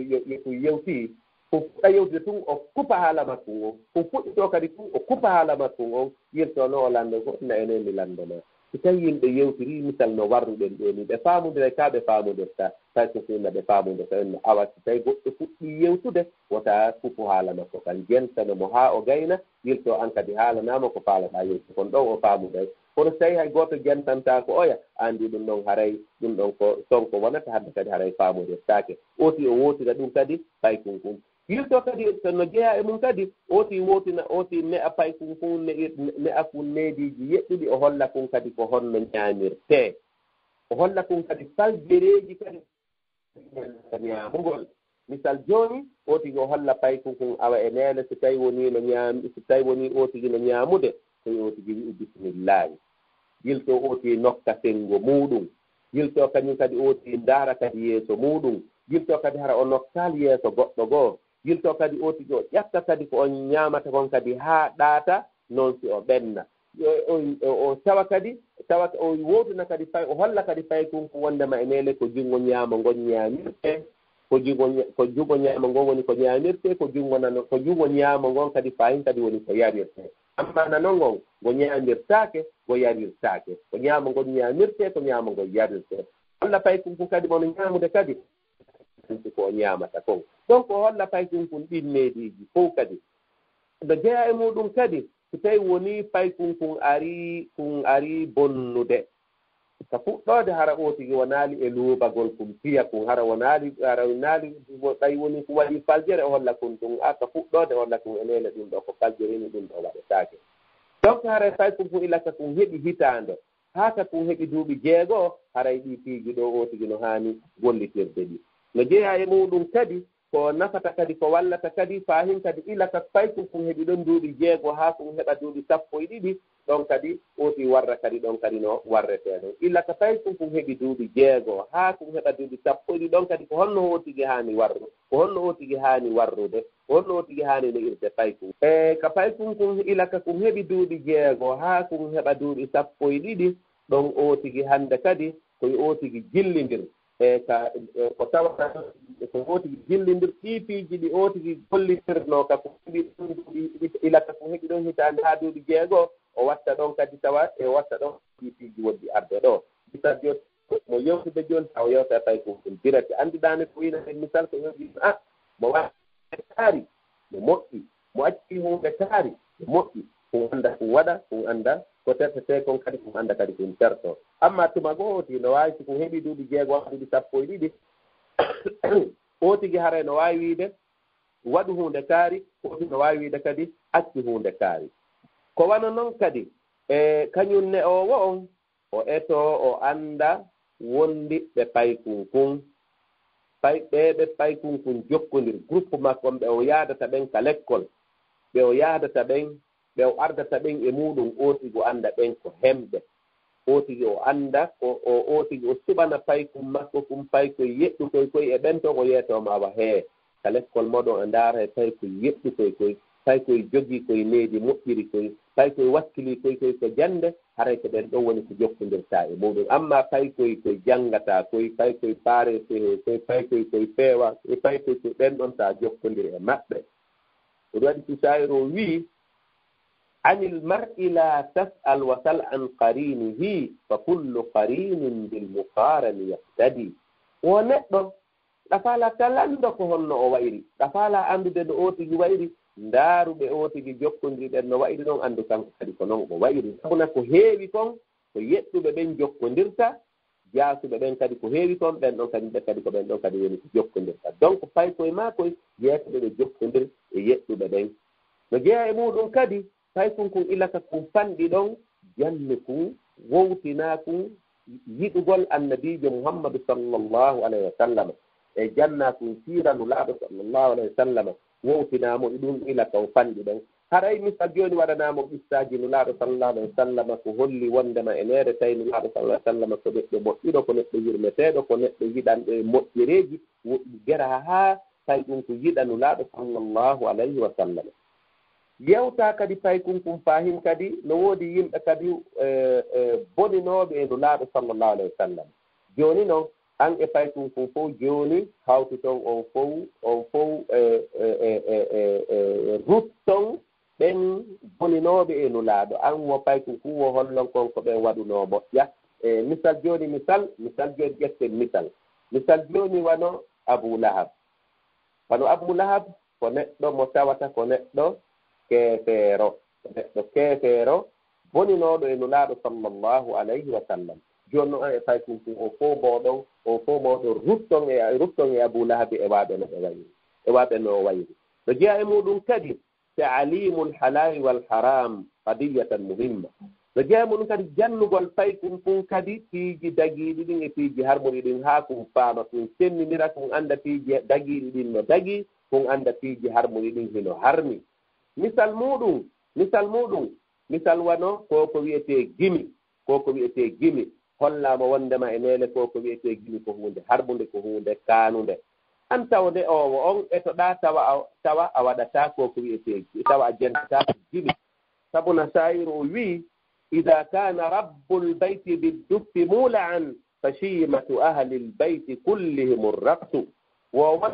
yewti ko fuɗɗa yewtude tun o kupa haala makko o ko fuɗɗito kadi tun o kupa haala makko on yirtono o lando go na enen mi landoma so tawi yimɓe yewtiri misal no warruɗen ɗo ni ɓe faamodira ka ɓe faamodirta pay ko funna ɓe faamodirta en no awa so tawi goɗɗo fuɗɗi yewtude wota kupu haala makko kan jentano mo haa o gayna yirto an kadi haalanama ko faalaɗa yewtu kon ɗon o faamuday kono so tawi hay gooto jentanta ko oya andi ɗum ɗon haray ɗum ɗon ko sonko wonata hadde kadi haray faamodirtake oti o wootira ɗum kadi pay kun yirto kadi no jeeya e mum kadi oti ne'a pay kun ne'a kun neediji yeɗɗuɗi o holla kun kadi ko honno ñaamirte o holla kun kadi faljereji kadi ñaamugol misal jooni o tigi o holla pay kun awa e neene so tawi woni o tigi no ñaamude koye o tigi wi'i bisimillahi yilto oti nokka sengo muɗum yilto kañum kadi oti ndaara kadi yeeso muɗum yilto kadi hara o noktal yeeso goɗɗo goo yilto kadi o tigi o ƴetta kadi ko on ñaamata kon kadi haa ɗaata noon si o ɓenna o tawa o wooduna kadi pay o holla kadi pay kun ko wondema e meele ko junngo ñaama ngon ñaamirte ko junngo ñaama ngon woni ko ñaamirte ko junngo ñaama ngon kadi fayin kadi woni ko yarirte amma nanon ngon ngo ñaamirtaake ngo yarirtaake ko ñaama ngon ñaamirte ko ñaama ngon yarirte holla pay kun kadi mono ñaamude kadi ko ñaamata kon donc o holla pay kun ɗin neediji fof kadi no jeeya e muɗum kadi tay woni fay kun ari bonnude ka fuɗɗode hara otigi wonali e luubagol kum piya kun hara wonali ɗay woni ko waɗi faljere o holla kun ɗum ka fuɗɗode holla kun enene ɗum ɗo ko faljerini ɗum ɗo waɗetake donc haray fay kun ilaka kun heɓi hitande haka kun heɓi duuɓi 6 haray ɗi piiji ɗo otigi no hani gollitirde ɗi no jeeya e muɗum kadi ko nafata kadi ko wallata kadi fahin kadi ilaka fay kun heɓi ɗon duuɓi 6 ha kun heɓa duuɓi 12 ɗon kadi oti warra kadi ɗon kadi no warreteɗon ilaka fay kun heɓi duuɓi 6 ha kun heɓa duuɓi 12 ɗon kadi ko honno otigi hani warru ko honno otigi hani warrude ko honno otigi hani no irde fay kun ka fay kun ilaka kun heɓi duuɓi 6 ha kun heɓa duuɓi 12 ɗon otigi hande kadi koye otigi jillidir ko tawata ko otigi jillidir ɗiipiiji ɗi otigi gollitirno ka ko heɓi ɗum ilaka ko heɓi ɗon hitande ha duuɓi 6 o watta ɗon kadi tawa e watta ɗon ɗiipiiji woɗɗi arde ɗo misal joni mo yewtude joni taw yewta tawi ko direte anndiɗaani ko wina e misal ko yoɓi mo waɗi taari mo moƴƴi mo acci hunde taari mo moƴƴi ko annda ko waɗa ko annda ko tertete kon kadi ko annda kadi kon terto amma tuma goo oti no waawi so ko heɓi duuɓi 6 duuɓi 12 otigi haray no waawi wiide waɗu hunde kaari oti no waawi wiide kadi acci hunde kaari ko wana noon kadi kañum ne o wo on o eto o annda wondiɓɓe paykunkun ɓeɓe paykunkun jokkondir groupe makko ɓe o yaadata ɓen ka l'école ɓe o yaadata ɓen ɓe o ardata ɓen e muɗum otigi o annda ɓen ko hemɓe otigi o annda otigi o suɓana paykum makko kum paykoye yeɗɗukoy koye e ɓen ton o yeetomawa hee ka l'école moɗon e ndaara e paykoye yeɗɗukoy koye paykoye jogii koye needi moƴƴiri koye paykoye wakkilii koye ko jannde haray ko ɓen ɗon woni ko jokkondirta e muɗum amma paykoye koye janngata koye paykoye paare koye paykoye koye feewa e paykoye koye ɓen ɗon ta jokkondir e maɓɓe oɗum waɗi so sayir o wii anil mar'i la tas'al wa sal an qarinihi fa kullu qarinin bil muqarani yahtadi wo neɗɗo ɗafaala talando ko honno o wayri ɗafaala anndude no otigi wayri ndaaruɓe otigi jokkondiriɗen no wayri ɗon anndu kanko kadi ko noon o wayri sabuna ko heewi kon ko yeɗɗuɓe ɓen jokkondirta jaasuɓe ɓen kadi ko heewi kon ɓen ɗon kadi ɓe kadi ko ɓen ɗon kadi woni ko jokkondirta donc fay koye maa koye yeesoɓe ɓe jokkondir e yeɗɗuɓe ɓen no jeeya e muɗum kadi fay kun ilaka kun fanɗi ɗon janni kun wowtinaa kun yiɗugol annabiijo muhammadu sallllahu alayhi wa sallam e janna kun siiranu laaɗo sallllahu alayhi wa sallam wowtinaamo ɗum ilaka o fanɗi ɗon haray misal jooni waɗanaamo ɓissaaji no laaɗo sallllahu alayhi wa sallam ko holli wondema e neere tawi no laaɗo sallah sallam ko neɗɗo moƴƴuɗo ko neɗɗo yurmeteeɗo ko neɗɗo yiɗanɗo e moƴƴereeji gera haa tawi ɗum ko yiɗanu laaɗo sallllahu alayhi wa sallam yewta kadi paykum fahim kadi no woodi yimɓe kadi boninooɓe e no laaɗo sallllahu alayhi wa sallam jooni noon an e paykum fof jooni hawti toon on fof rutton ɓen boninooɓe e no laaɗo an wo paykum fof wo hollon kon ko ɓen waɗunoo moƴƴa e misal jooni misal jooni ƴetten misal jooni wano abou lahab ko neɗɗo mo tawata ko neɗɗo keefeero boninooɗo e no laaɗo sallllahu alayhi wa sallam jooni noon an e paykum fof o fof mawɗo rutton e abou lahabi e waaɓe no ɓe wayri e waaɓe no wayri no jeeya e muɗum kadi taalimu lhalali walharam qadiyatan muhimma no jeeya muɗum kadi jannugol paykum fum kadi piiji dagiiɗi ɗin e piiji harmoni ɗin haa kum faama kum sennindira kum annda piiji dagiiɗi ɗin no dagii kum annda piiji harmoni ɗin hino harmi misal wano koko wiyetee gimi hollaama wondema e neene koko wiyetee gimi ko hunde harmunde ko hunde kaanunde an tawde owo on etoɗa tawa a waɗata koko wiyetee tawa a jentata gimi sabuna sayir o wii ida kana rabbul bayti bidduffi mulaan fa shimatu ahli lbayti kullihim rraksu wo won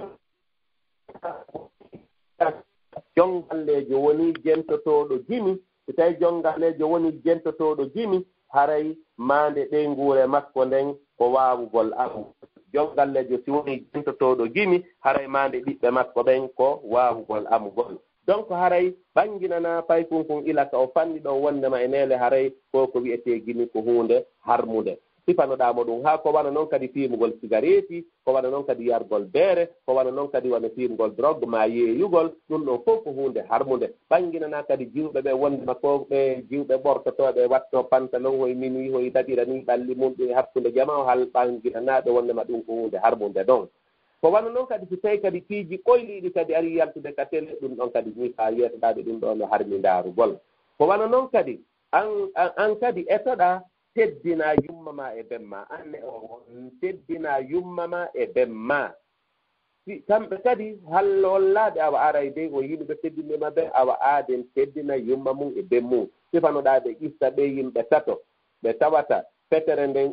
jongallejo woni jentotoɗo gimi so tawi jongallejo woni jentotoɗo gimi haray maande ɗenguure makko nden ko waawugol amu jongallejo si woni jentotoɗo gimi haray maande ɓiɓɓe makko ɓen ko waawugol amugol donc haray ɓanginana pay kun ilaka o fanni ɗon wondema e nele haray ko wiyete gimi ko hunde harmude sifanoɗamo ɗum ha ko wana noon kadi fimugol cigarette ko wana noon kadi yargol beere ko wana noon kadi wana fimugol drogue ma yeeyugol ɗum ɗon fof ko hunde harmude ɓanginana kadi jiwɓe ɓe wondema ko ɓe jiwɓe ɓortotoɓe watto pantalon hoye minuit hoye daɗira ni ɓalli mum ɗum hakkude jama o hal ɓanginanaɓe wondema ɗum ko hunde harmude ɗon ko wana noon kadi so tawi kadi piiji ɓoyliɗi kadi ari yaltude ka télé ɗum ɗon kadi ni ha yeetoɗaɓe ɗum ɗo no harmi ndarugol ko wana noon kadi an kadi etoɗa teddina yumma ma e bemma anne o teddina yumma ma e bemma kamɓe kadi hallollaaɓe awa aray dey o yimɓe teddinema ɓe awa aaden teddina yumma mum e bemmum sifanoɗa ɓe ƴista ɓe yimɓe tato ɓe tawata fetere nden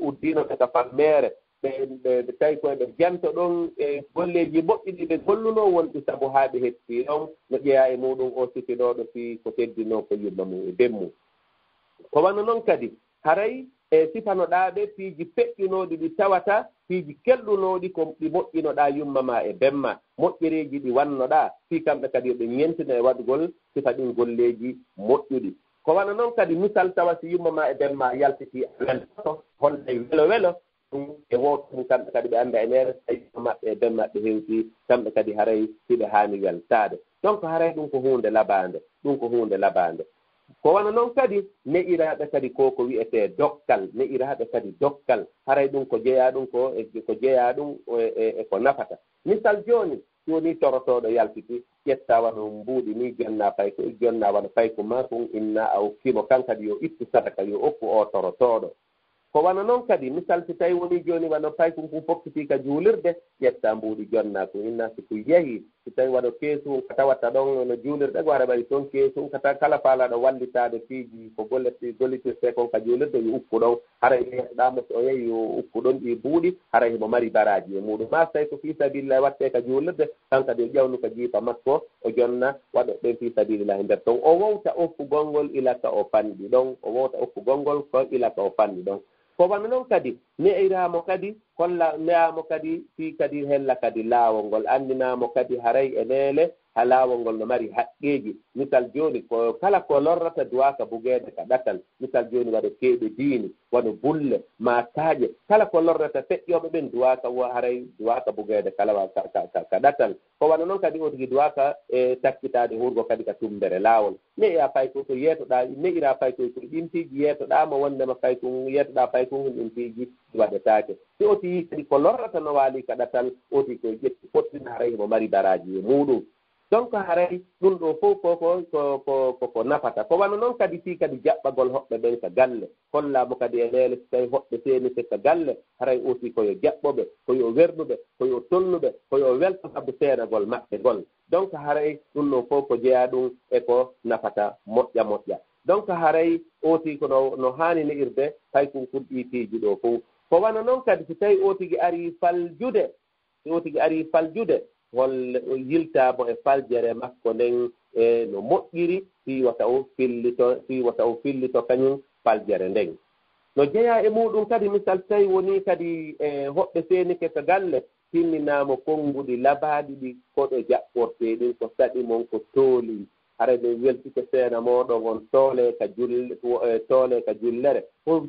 uddinoɓe ka fammeere ɓe tawi koye ɓe janto ɗon e golleji moƴƴiɗi ɓe golluno wonɗi sabu haa ɓe hetti ɗon no ƴeeya e muɗum o sifinoɗo fi ko teddino ko yumma mum e bemmum ko wano noon kadi haray e sifanoɗaɓe piiji feƴƴunoɗi ɗi tawata piiji kelɗunoɗi ko ɗi moƴƴinoɗa yumma ma e bemma moƴƴereji ɗi wannoɗa fi kamɓe kadi yoɓe ñentina e waɗugol sifa ɗin golleji moƴƴuɗi ko wana noon kadi misal tawa si yumma ma e bemma yaltiti weltoto honɗe welo welo ɗum e wotum kamɓe kadi ɓe annda e nere yumma maɓɓe e bemmaɓe hewti kamɓe kadi haray hiɓe haani weltade donc haray ɗum ko hunde labande ɗum ko hunde labande ko wana noon kadi ne'iraɓe kadi ko wiyete dokkal ne'iraɓe kadi dokkal haray ɗum ko jeeya ɗum ko jeeya ɗum e ko nafata misal joni joni torotoɗo yaltiti ƴetta wano mbuuɗi ni jonna fay ko jonna wano fay ko makum inna a hokkimo kankadi yo ittu sadaka yo okku o torotoɗo ko wana noon kadi misal si tawi woni joni wano fay kum fokkiti ka juulirde ƴetta mbuuɗi jonna ko inna siko yeehi si tawi waɗo keesum ka tawata ɗon no juulirɗe ko waɗa ɓayi toon keesum kata kala faalaɗo wallitade piiji ko gollitirte kon ka juulirde yo ukku ɗon haray yeeɗama so o yehi yo ukku ɗon ɗi buuɗi haray himo mari baraji e muɗum ma so tawi ko fi sabilillah watte ka juulirde kankadi o ƴawnu ko jiipa makko o jonna waɗo ɓen fi sabilillah e nder ton o wowta okkugol ngol ilaka o fanɗi ɗon o wowta okkugol ngol ko ilaka o fanɗi ɗon ko wana noon kadi ne'iramo kadi holla neyamo kadi fi kadi hella kadi laawol ngol andinamo kadi haray e neele ha laawol ngol no mari haqqeji misal joni ko kala ko lorrata duwaka bugeede ka ɗatal misal joni waɗo keeɓe diini waɗo bulle ma kaaƴe kala ko lorrata feƴƴoɓe ɓen duwaka haray duwaka bugeede kala ka ɗatal ko wana noon kadi o tigi duwaka e takkitade hurgo kadi ka tumbere laawol ne'iya pay ko yeetoɗa ne'ira pay ko ɗimtiji yeetoɗama wondema pay ko yeetoɗa pay ko ɗimtiji waɗetake si oti yi kadi ko lorrata no waali ka ɗatal oti ko ƴetti pottina haray mo mari baraji e muɗum donc haray ɗum ɗo fof ko nafata ko wana noon kadi fi kadi jaɓɓagol hoɓɓe ɓen ka galle hollamo kadi e leele so tawi hoɓɓe senite ka galle haray aussi koyo jaɓɓoɓe koyo wernuɓe koyo tonnuɓe koyo welto sabu seenagol maɓɓe gol donc haray ɗum ɗo fof ko jeeya ɗum e ko nafata moƴƴa donc haray aussi ko no haani ne'irde hay kum fuɗɗi piiji ɗo fof ko wana noon kadi so tawi o tigi ari faljude hol yiltamo e faljere makko nden e no moƴƴiri fi wata o fillito kañum faljere nden no jeeya e muɗum kadi misal tawi woni kadi e hoɓɓe senike to galle timminamo konnguɗi labaɗi ɗi koɗo jaɓɓorte ɗin ko saɗi mon ko tooli hara ɓe weltike seena moɗon on toole ka jullere o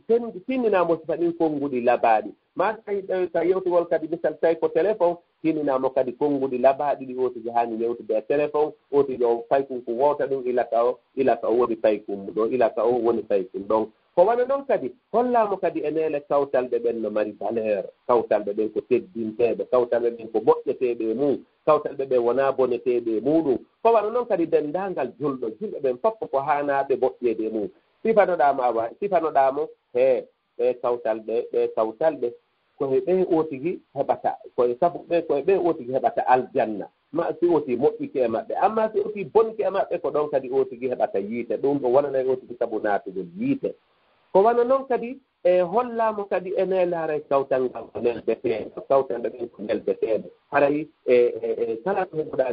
timminamo sifa ɗin konnguɗi labaɗi ma tawi ka yewtugol kadi misal tawi ko téléphone timminamo kadi konnguɗi labaɗi ɗi otiji hani yewtude e téléphone otiji o paykum ko wowta ɗum ilaka o woni paykum ɗo ilaka o woni paykum ɗon ko wana noon kadi hollamo kadi e nele kawtalɓe ɓen no mari valeur kawtalɓe ɓen ko teddinteɓe kawtalɓe ɓen ko moƴƴeteɓe e mum kawtalɓe ɓen wona boneteɓe e muɗum ko wana noon kadi dendagal julɗo julɓe ɓen foppo ko hanaɓe moƴƴede e mum sifanoɗamo he ɓe kawtalɓe koye ɓe otigi heɓata koye sabu ɓe koye ɓe otigi heɓata aljanna ma si oti moƴƴike e maɓɓe amma si oti bonke e maɓɓe ko ɗon kadi otigi heɓata yiite ɗum ɗo wonanay otigi sabu naatugol yiite ko wana noon kadi e hollamo kadi e nelaare kawtal ngal ko nelbeteeɗo kawtalɓe ɓen ko nelbeteeɗo haray e kala ko heɓuɗa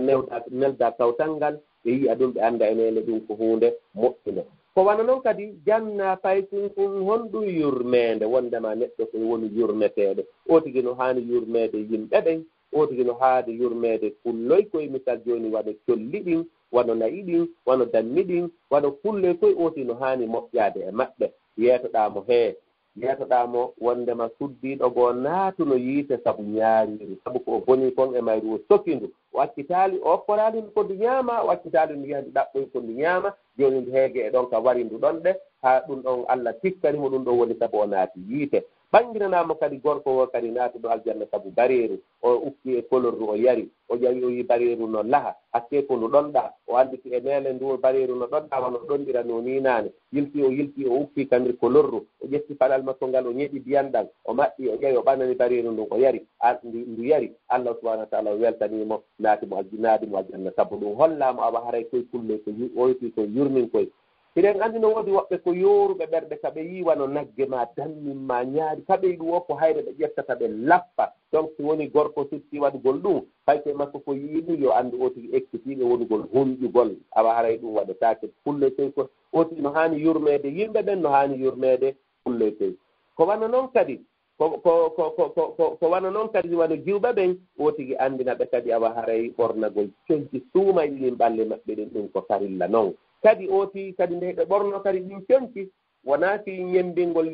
nelda kawtal ngal ɓe yiya ɗum ɓe annda e nele ɗum ko hunde moƴƴude ko wana noon kadi janna pay kum honɗum yurmede wondema neɗɗo ko woni yurmeteɗo o tigi no haani yurmede yimɓe ɓen o tigi no haade yurmede kulloy koye misal joni waɗa colli ɗin wano nayi ɗin wano danni ɗin wano kulle koye oti no haani moƴƴaade e maɓɓe yeetoɗaamo hee yeetoɗaamo wondema suddiiɗo goo naatuno yiite sabu ñaariiri sabu ko o boni kon e mayru o sokindu o accitaali o opporaali ndu ko ndu ñaama o accitaali ndu yiya ndu ɗaɓɓoy ko ndu ñaama jooni ndu heege e ɗon ka wari ndu ɗon ɗe haa ɗum ɗon Allah tikkanimo ɗum ɗon woni sabu o naati yiite ɓanginanaamo kadi gorko o kadi naatuɗo aljanna sabu bareeru o ukki e kolorru o yari o ƴawi o yi bareeru no laha hakke ko ndu ɗonɗaa o annditi e meele ndu bareeru no ɗonɗaa wano ɗonɗira no ni naane yilti o ukki kandir kolorru o ƴetti paɗal makko ngal o ñeɗi biyan ɗan o maɓɓi o ƴawi o ɓanani bareeru ndun o yari ndu yari Allah subahanahu wa taala o weltanimo naadimo aljanna sabu ɗum hollaamo awa haray koye kulle ko oyti ko yurmin koye hiɗen anndi no woodi woɓɓe ko yooruɓe ɓerɗe ka ɓe yiiwano nagge ma dammin ma ñaari kaɓe ɗum o ko hayre ɓe ƴettata ɓe lappa donc si woni gorko sutti waɗugol ɗum hay koye makko ko yiiɗu yo anndu o tigi ekkitiiɓe wonugol hunƴugol awa haray ɗum waɗetaake pulle koy ko oti no haani yurmeede yimɓe ɓen no haani yurmeede pulle koy ko wana noon kadi ko wana noon kadi wano jiwɓe ɓen o tigi anndina ɓe kadi awa haray ɓornagol coñci suuma e ɗin ɓalle maɓɓe ɗin ɗum ko farilla noon kadi ooti kadi nde ɓe ɓorno kadi ɗin coñci wonaati ñembingol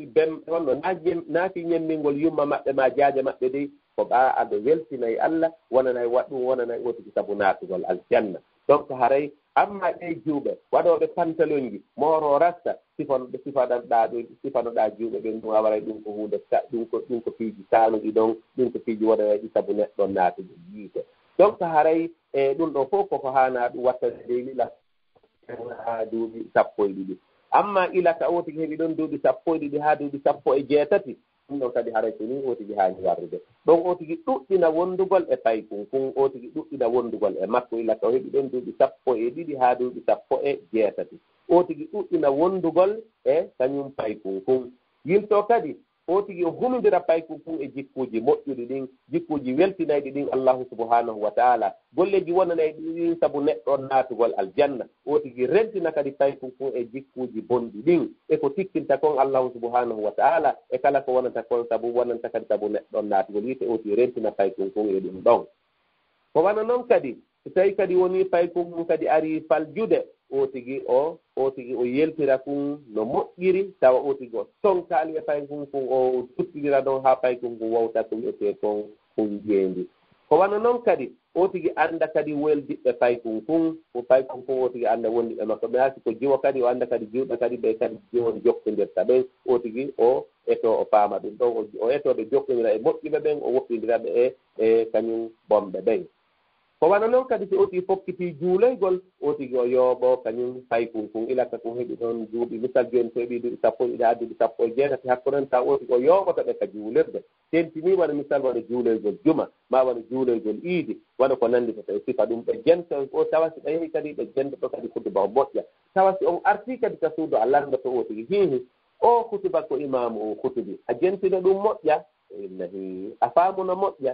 honno naati ñembingol yumma maɓɓe ma jaaje maɓɓe dey ko ɓaa aɓe weltinayi Allah wonanayi waɗɗum wonanayi ootiki sabu naatugol aljanna donc haray amma ɗe juuɓe waɗooɓe pantalonji mooro rasta sifanoɗaa juuɓe ɓen ɗum awaray ɗum ko hunde ɗum ko piiji saanuɗi ɗon ɗum ko piiji waɗoya ɗi sabu neɗɗon naatude yiite donc haray e ɗum ɗo fof koko haana ɗum wattade dey lila haa duuɓi sappo e ɗiɗi amma ilaka o tigi heɓi ɗon duuɓi sappo e ɗiɗi haa duuɓi sappo e jeetati ɗum ɗon kadi haray so ni o tigi haani warrude ɗon o tigi ɗuɗɗina wondugol e paykun o tigi ɗuɗɗina wondugol e makko ilaka o heɓi ɗon duuɓi sappo e ɗiɗi haa duuɓi sappo e jeetati o tigi ɗuɗɗina wondugol e kañum paykun yimto kadi o tigi o humidira paykun e jikkuuji moƴƴuɗi ɗin jikkuuji weltinayɗi ɗin allahu subhanahu wa taala golleji wonanayɗi ɗin sabu neɗɗo naatugol aljanna o tigi rentina kadi paykun e jikkuuji bonɗi ɗin e ko tikkinta kon allahu subhanahu wa taala e kala ko wonata kon sabu wonanta kadi sabu neɗɗo naatugol yiite o tigi rentina paykun e ɗum ɗon ko wana noon kadi so tawi kadi woni paykun kadi ari faljude o tigi o yeltira kun no moƴƴiri tawa o tigi o tonkaali e paykun o tuttidira ɗon haa paykun wowta ko wiyetee kon jeendi ko wana noon kadi o tigi annda kadi weldiɓɓe paykun o tigi annda wondiɓe makko ɓe hasi ko jiwo kadi o annda kadi jiwɓe kadi ɓe kadi jiwon jokkondirta ɓen o tigi o eto o faama ɗum ɗon o etoɓe jokkondira e moƴƴuɓe ɓen o woɗɗindiraɓe e kañum bomɓe ɓen ko wana noon kadi so o tigi fokkitii juuloygol o tigi o yooɓo kañum paykun ilaka kun heɓi ɗon duuɓi misal jooni so heɓi duuɓi sappo ɗiɗi haa duuɓi sappo e jeetati hakkuren taw o tigi o yooɓoto ɓe ka juulirde tentinii wona misal wona juuloygol juma ma wona juuloygol iidi wona ko nannditata e sifa ɗum ɓe jento o tawa si ɓe yehi kadi ɓe jentoto kadi kutuba o moƴƴa tawa si on artii kadi ka suudu a lanndoto o tigi hihi o kutuba ko imamu o kutubi a jentino ɗum moƴƴa innahi a faamuno moƴƴa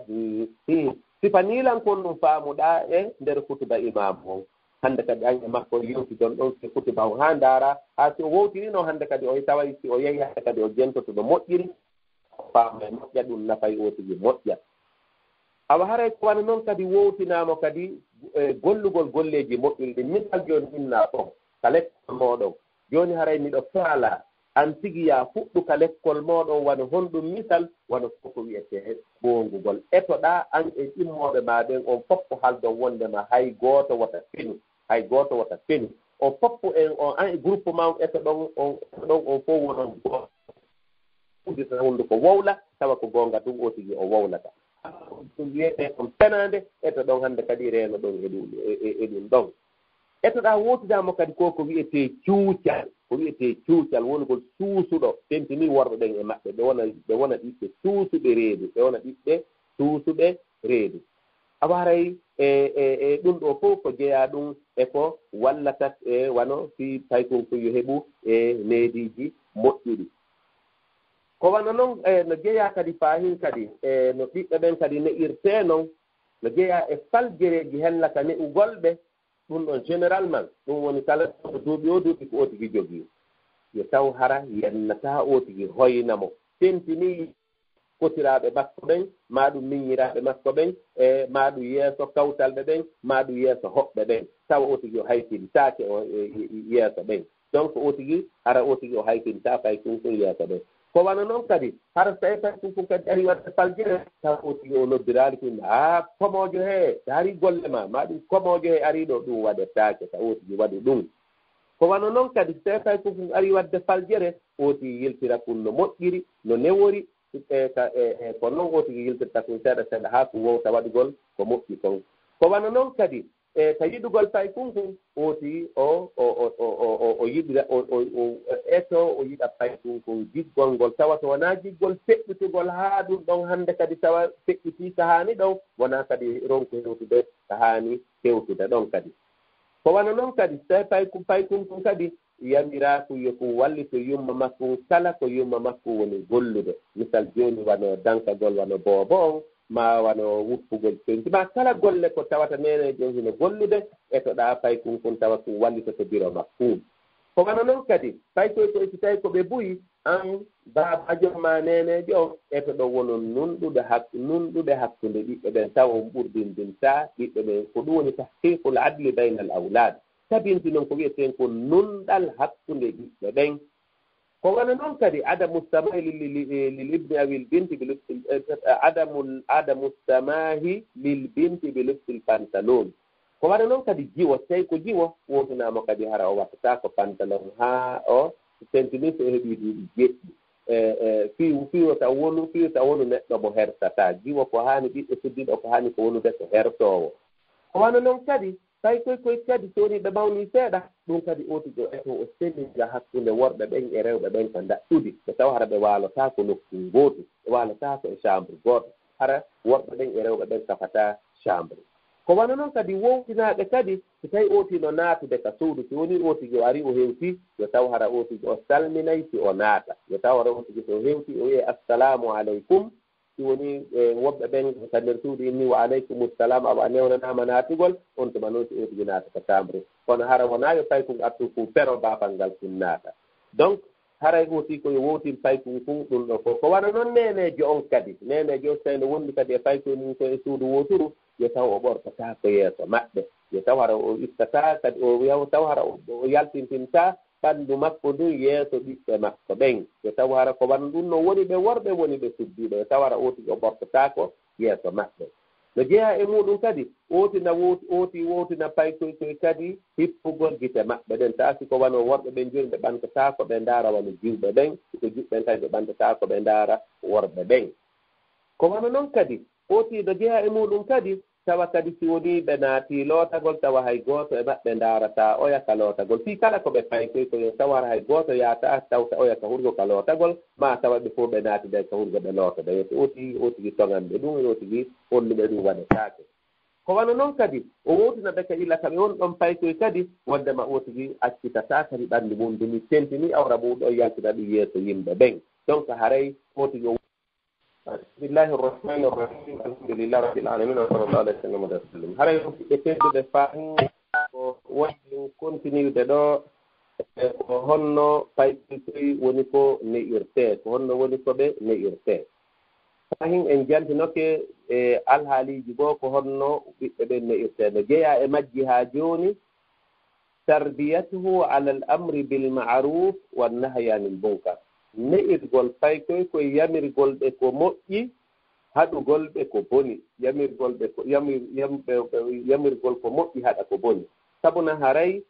hihi sifa niilankon ɗum faamuɗaa e nder kutuba imamu on hannde kadi an e makko yewti ɗon ɗon si kutuba on haa ndaara haa si o wowtirino hannde kadi o taway si o yehi hannde kadi o jentoto ɗo moƴƴiri faama e moƴƴa ɗum nafay o tigi moƴƴa awa haray ko wana noon kadi wowtinaamo kadi gollugol golleeji moƴƴiri ɗi misal jooni innaa fof ka lekkol mooɗon jooni haray miɗo faala an tigi yaa fuɗɗu ka lekkol mooɗon wano honɗum misal wano fof ko wiyetee ɓoongugol etoɗaa an e immooɓe maa ɓen on fof ko haldon wondema hay gooto wota feni on fof en on an e groupe ma on eto ɗon on fof wonon gooto uddita hunde ko wowla tawa ko goonga ɗum o tigi o wowlata ɗum wiyetee on penaande eto ɗon hannde kadi reeno ɗon e ɗum ɗon etoɗaa wootidamo kadi ko wiyetee cuucal wonugol suusuɗo tentini worɓe ɓen e maɓɓe ɓe wona ɓiɓɓe suusuɓe reedu awa haray e ɗum ɗo fof ko jeyaa ɗum e ko wallata e wano si paykon ko yo heɓu e neediiji moƴƴuɗi ko wana noon no jeyaa kadi faahin kadi no ɓiɓɓe ɓen kadi ne'irtee noon no jeyaa e faljereeji hellaka ne'ugolɓe ɗum ɗon généralement ɗum woni kala duuɓi o duuɓi ko o tigi jogii yo taw hara yennataa o tigi hoynamo tentini fotiraaɓe makko ɓen maa ɗum miññiraaɓe makko ɓen e maa ɗum yeeso kawtalɓe ɓen maa ɗum yeeso hoɓɓe ɓen tawa o tigi o haytintaake o yeeso ɓen donc o tigi hara o tigi o haytintaa fay kunkun yeeso ɓen ko wana noon kadi hara so tawi fay kunkun kadi ari waɗde faljere tawa o tigi o noddiraali kunde komoojo hee so arii golle ma maa ɗum komoojo hee arii ɗo ɗum waɗetaake tawa o tigi waɗi ɗum ko wana noon kadi so tawi fay kunkun ari waɗde faljere o tigi yiltira kun no moƴƴiri no newori ko noon o tigi yiltirta kun seeɗa seeɗa haa ko wowta waɗugol ko moƴƴi kon ko wana noon kadi ta yiɗugol fay kunkun o tigi o yiɗira eto o yiɗa fay kunkun jiggol ngol tawa to wonaa jiggol feƴƴitugol haa ɗum ɗon hannde kadi tawa feƴƴitii ko haani ɗon wonaa kadi ronko hewtude ko haani hewtude ɗon kadi ko wana noon kadi so tawi fay kunkun kadi yamiraaku yo ko wallito yumma makko kala ko yumma makko woni gollude misal jooni wano dankagol wano boobo on ma wano wuppugol penti ma kala golle ko tawata nene jom hino gollude e to ɗaa fay kunkun tawa ko wallito to biro makko ko wana noon kadi fay koy koy so tawi ko ɓe buyi an baabajo ma nenejo e to ɗo wono nunɗude hakkunde ɓiɓɓe ɓen tawa on ɓurdindinta ɓiɓɓe ɓen ko ɗum woni tahqiqul adli bayna al awlad tabinti noon ko wiyeten ko nunɗal hakkunde ɓiɓɓe ɓen ko wana noon kadi adamu samahi lil ibni awil binti adamu samahi lil binti bi lufsil pantalon ko wana noon kadi jiwo tawi ko jiwo wotinama kadi hara o wattata ko pantalon haa o tentini so heɓi duuɓi jeɗɗi fiwo taw wonu neɗɗo mo hersata jiwo ko haani ɓiɓɓe suddiɗo ko haani ko wonude ko hertowo ko wana noon kadi fay koy kadi so woni ɓe mawni seeɗa ɗum kadi otigo eto o seniga hakkunde worɓe ɓen e rewɓe ɓen ko daɗɗude so taw hara ɓe waalotako nokku gootu ɓe waalotako e chambre gooto hara worɓe ɓen e rewɓe ɓen kafata chambre ko wana noon kadi wowtinaaɓe kadi so tawi ootino naatude ka suudu so woni otigi o ari o hewti yo taw hara otigi o salminay si o naata yo taw hara otigi so hewti o wiye assalamu aleykum si woni woɓɓe ɓen ka nder suudu inni wa aleykum salam aɓa newnanama naatugol on tuma noon so otigi naata ka chambre kono hara wonaa yo fay kun artu fu pero baafal ngal kun naata donc haray aussi koyo wowtin fay kun ɗum ɗo fof ko wana noon nenejo on kadi nenejo so tawi no wondi kadi e fay koye mum koye suudu woturu yo taw o ɓortata ko yeeso maɓɓe yo taw hara o ittata kadi o taw hara o yaltintinta ɓanndu makko ndun yeeso ɓiɓɓe makko ɓen yo taw hara ko wan ɗum no woni ɓe worɓe woni ɓe suddiiɓe yo taw hara otigi o ɓortatako yeeso maɓɓe no jeeya e muɗum kadi wotina pay koy kadi hippugol gite maɓɓe ɗen taasi ko wano worɓe ɓen jooni ɓe ɓantatako ɓe ndaara wano jiwɓe ɓen ko jiɓɓen kadi ɓe ɓantatako ɓe ndaara worɓe ɓen ko wano noon kadi no jeeya e muɗum kadi tawa kadi si woni ɓe naati lootagol tawa hay gooto e maɓɓe ndaarata oya ka lootagol fii kala ko ɓe pay koy koyo tawara hay gooto yaata tawta oya ka hurgo ka lootagol ma tawa ɓe fof ɓe naatide ka hurgo ɓe lootode yeto otigi toganɓe ɗum otigi holluɓe ɗum waɗetaake ko wano noon kadi o wowtinaɓe ka illa kaɓe on ɗon pay koy kadi wondema otigi accitata kadi ɓanndu mum dumi tentini awra mum ɗo yaltina ɗum yeeso yimɓe ɓen donc haray otigi بسم الله الرحمن الرحيم الحمد لله رب العالمين وصلى الله عليه وسلم وسلم hara e teddude fahin ko woni continude ɗo ko honno paykoy woni ko ne'irte ko honno woni ko ɓe ne'irte fahin en jantinoke e alhaaliji goo ko honno ɓiɓɓe ɓen ne'irte no jeeya e majji haa jooni tarbiyatuhu ala al amri bil ma'ruf wan nahyi anil munkar ne'irgol fay koy koye yamirgol ɓe ko moƴƴi haɗugol ɓe ko boni yamirgol ɓe ko yamirgol ko moƴƴi haɗa ko boni sabuna haray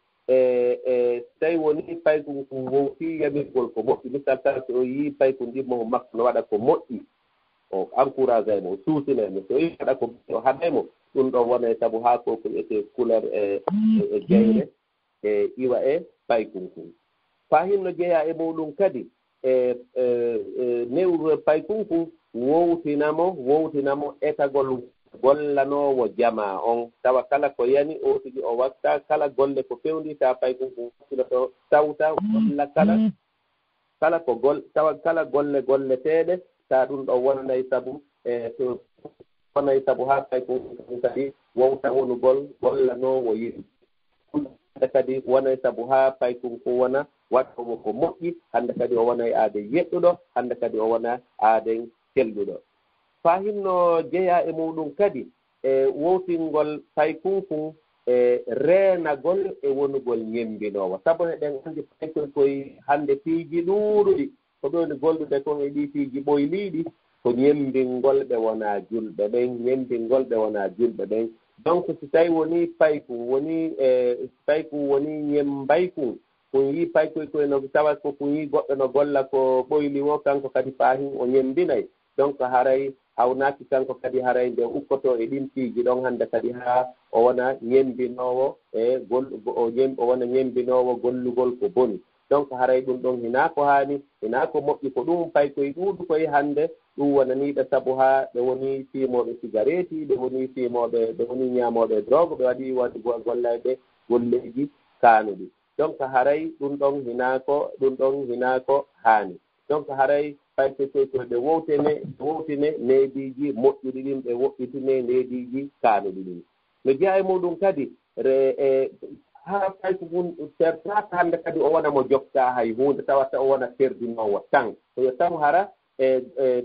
tawi woni paykun ko wowti yamirgol ko moƴƴi misal tawi so o yii paykun ɗimmo makko no waɗa ko moƴƴi o encouragé mo o suusinemo so yii waɗa ko o haɗemo ɗum ɗon wona e sabu haa ko ete couleur e jeyre e iwa e paykun kun fahin no jeeya e muɗum kadi newru paykunku wowtinamo etagol gollanowo jama on tawa kala ko yani o tigi o watta kala golle ko fewndi ta paykunku wattinoto tawta golla kala ko tawa kala golleteɗe ta ɗum ɗo wonanay sabu wonay sabu ha paykunku kadi wowta wonugol gollanowo yiɗi kadi wonay sabu ha paykunku wona wattomo ko moƴƴi hannde kadi o wona e aade yeɗɗuɗo hannde kadi o wona aaden kelluɗo fahinno jeya e muɗum kadi e wowtingol paykunkun e reenagol e wonugol ñembinowo sabu eɗen anndi paykoy koye hannde piiji ɗuuɗuɗi ko ɗoni gollude kon e ɗi piiji ɓoyliiɗi ko ñembingol ɓe wonaa julɓe ɓen ñembingol ɓe wonaa julɓe ɓen donc si tawi woni paykun woni paykun woni ñembaykun kun yii paykoy koye no tawa ko kun yii goɗɗo no golla ko ɓoyli o kanko kadi faahin o ñembinay donc haray hawnaaki kanko kadi haray nde ukkoto e ɗin piiji ɗon hannde kadi haa o wona ñembinoowo e o wona ñembinoowo gollugol ko boni donc haray ɗum ɗon hinaa ko haani hinaa ko moƴƴi ko ɗum paykoye ɗuuɗu koye hannde ɗum wonaniiɓe sabu haa ɓe woni fiimooɓe cigarette ɓe woni fiimooɓe ɓe woni ñaamooɓe drogue ɓe waɗi waɗi gollayɓe golleeji kaanuɗi donc haray ɗum ɗon hinaa ko haani donc haray paykoye koye ɓe wowtine neediiji moƴƴuɗi ɗin ɓe woɗɗitine neediiji kaanuɗi ɗin no jeya e muɗum kadi haa payko mum sertaka hannde kadi o wona mo joktaa hay huunde tawata o wona serdinoowo tan koyo taw hara e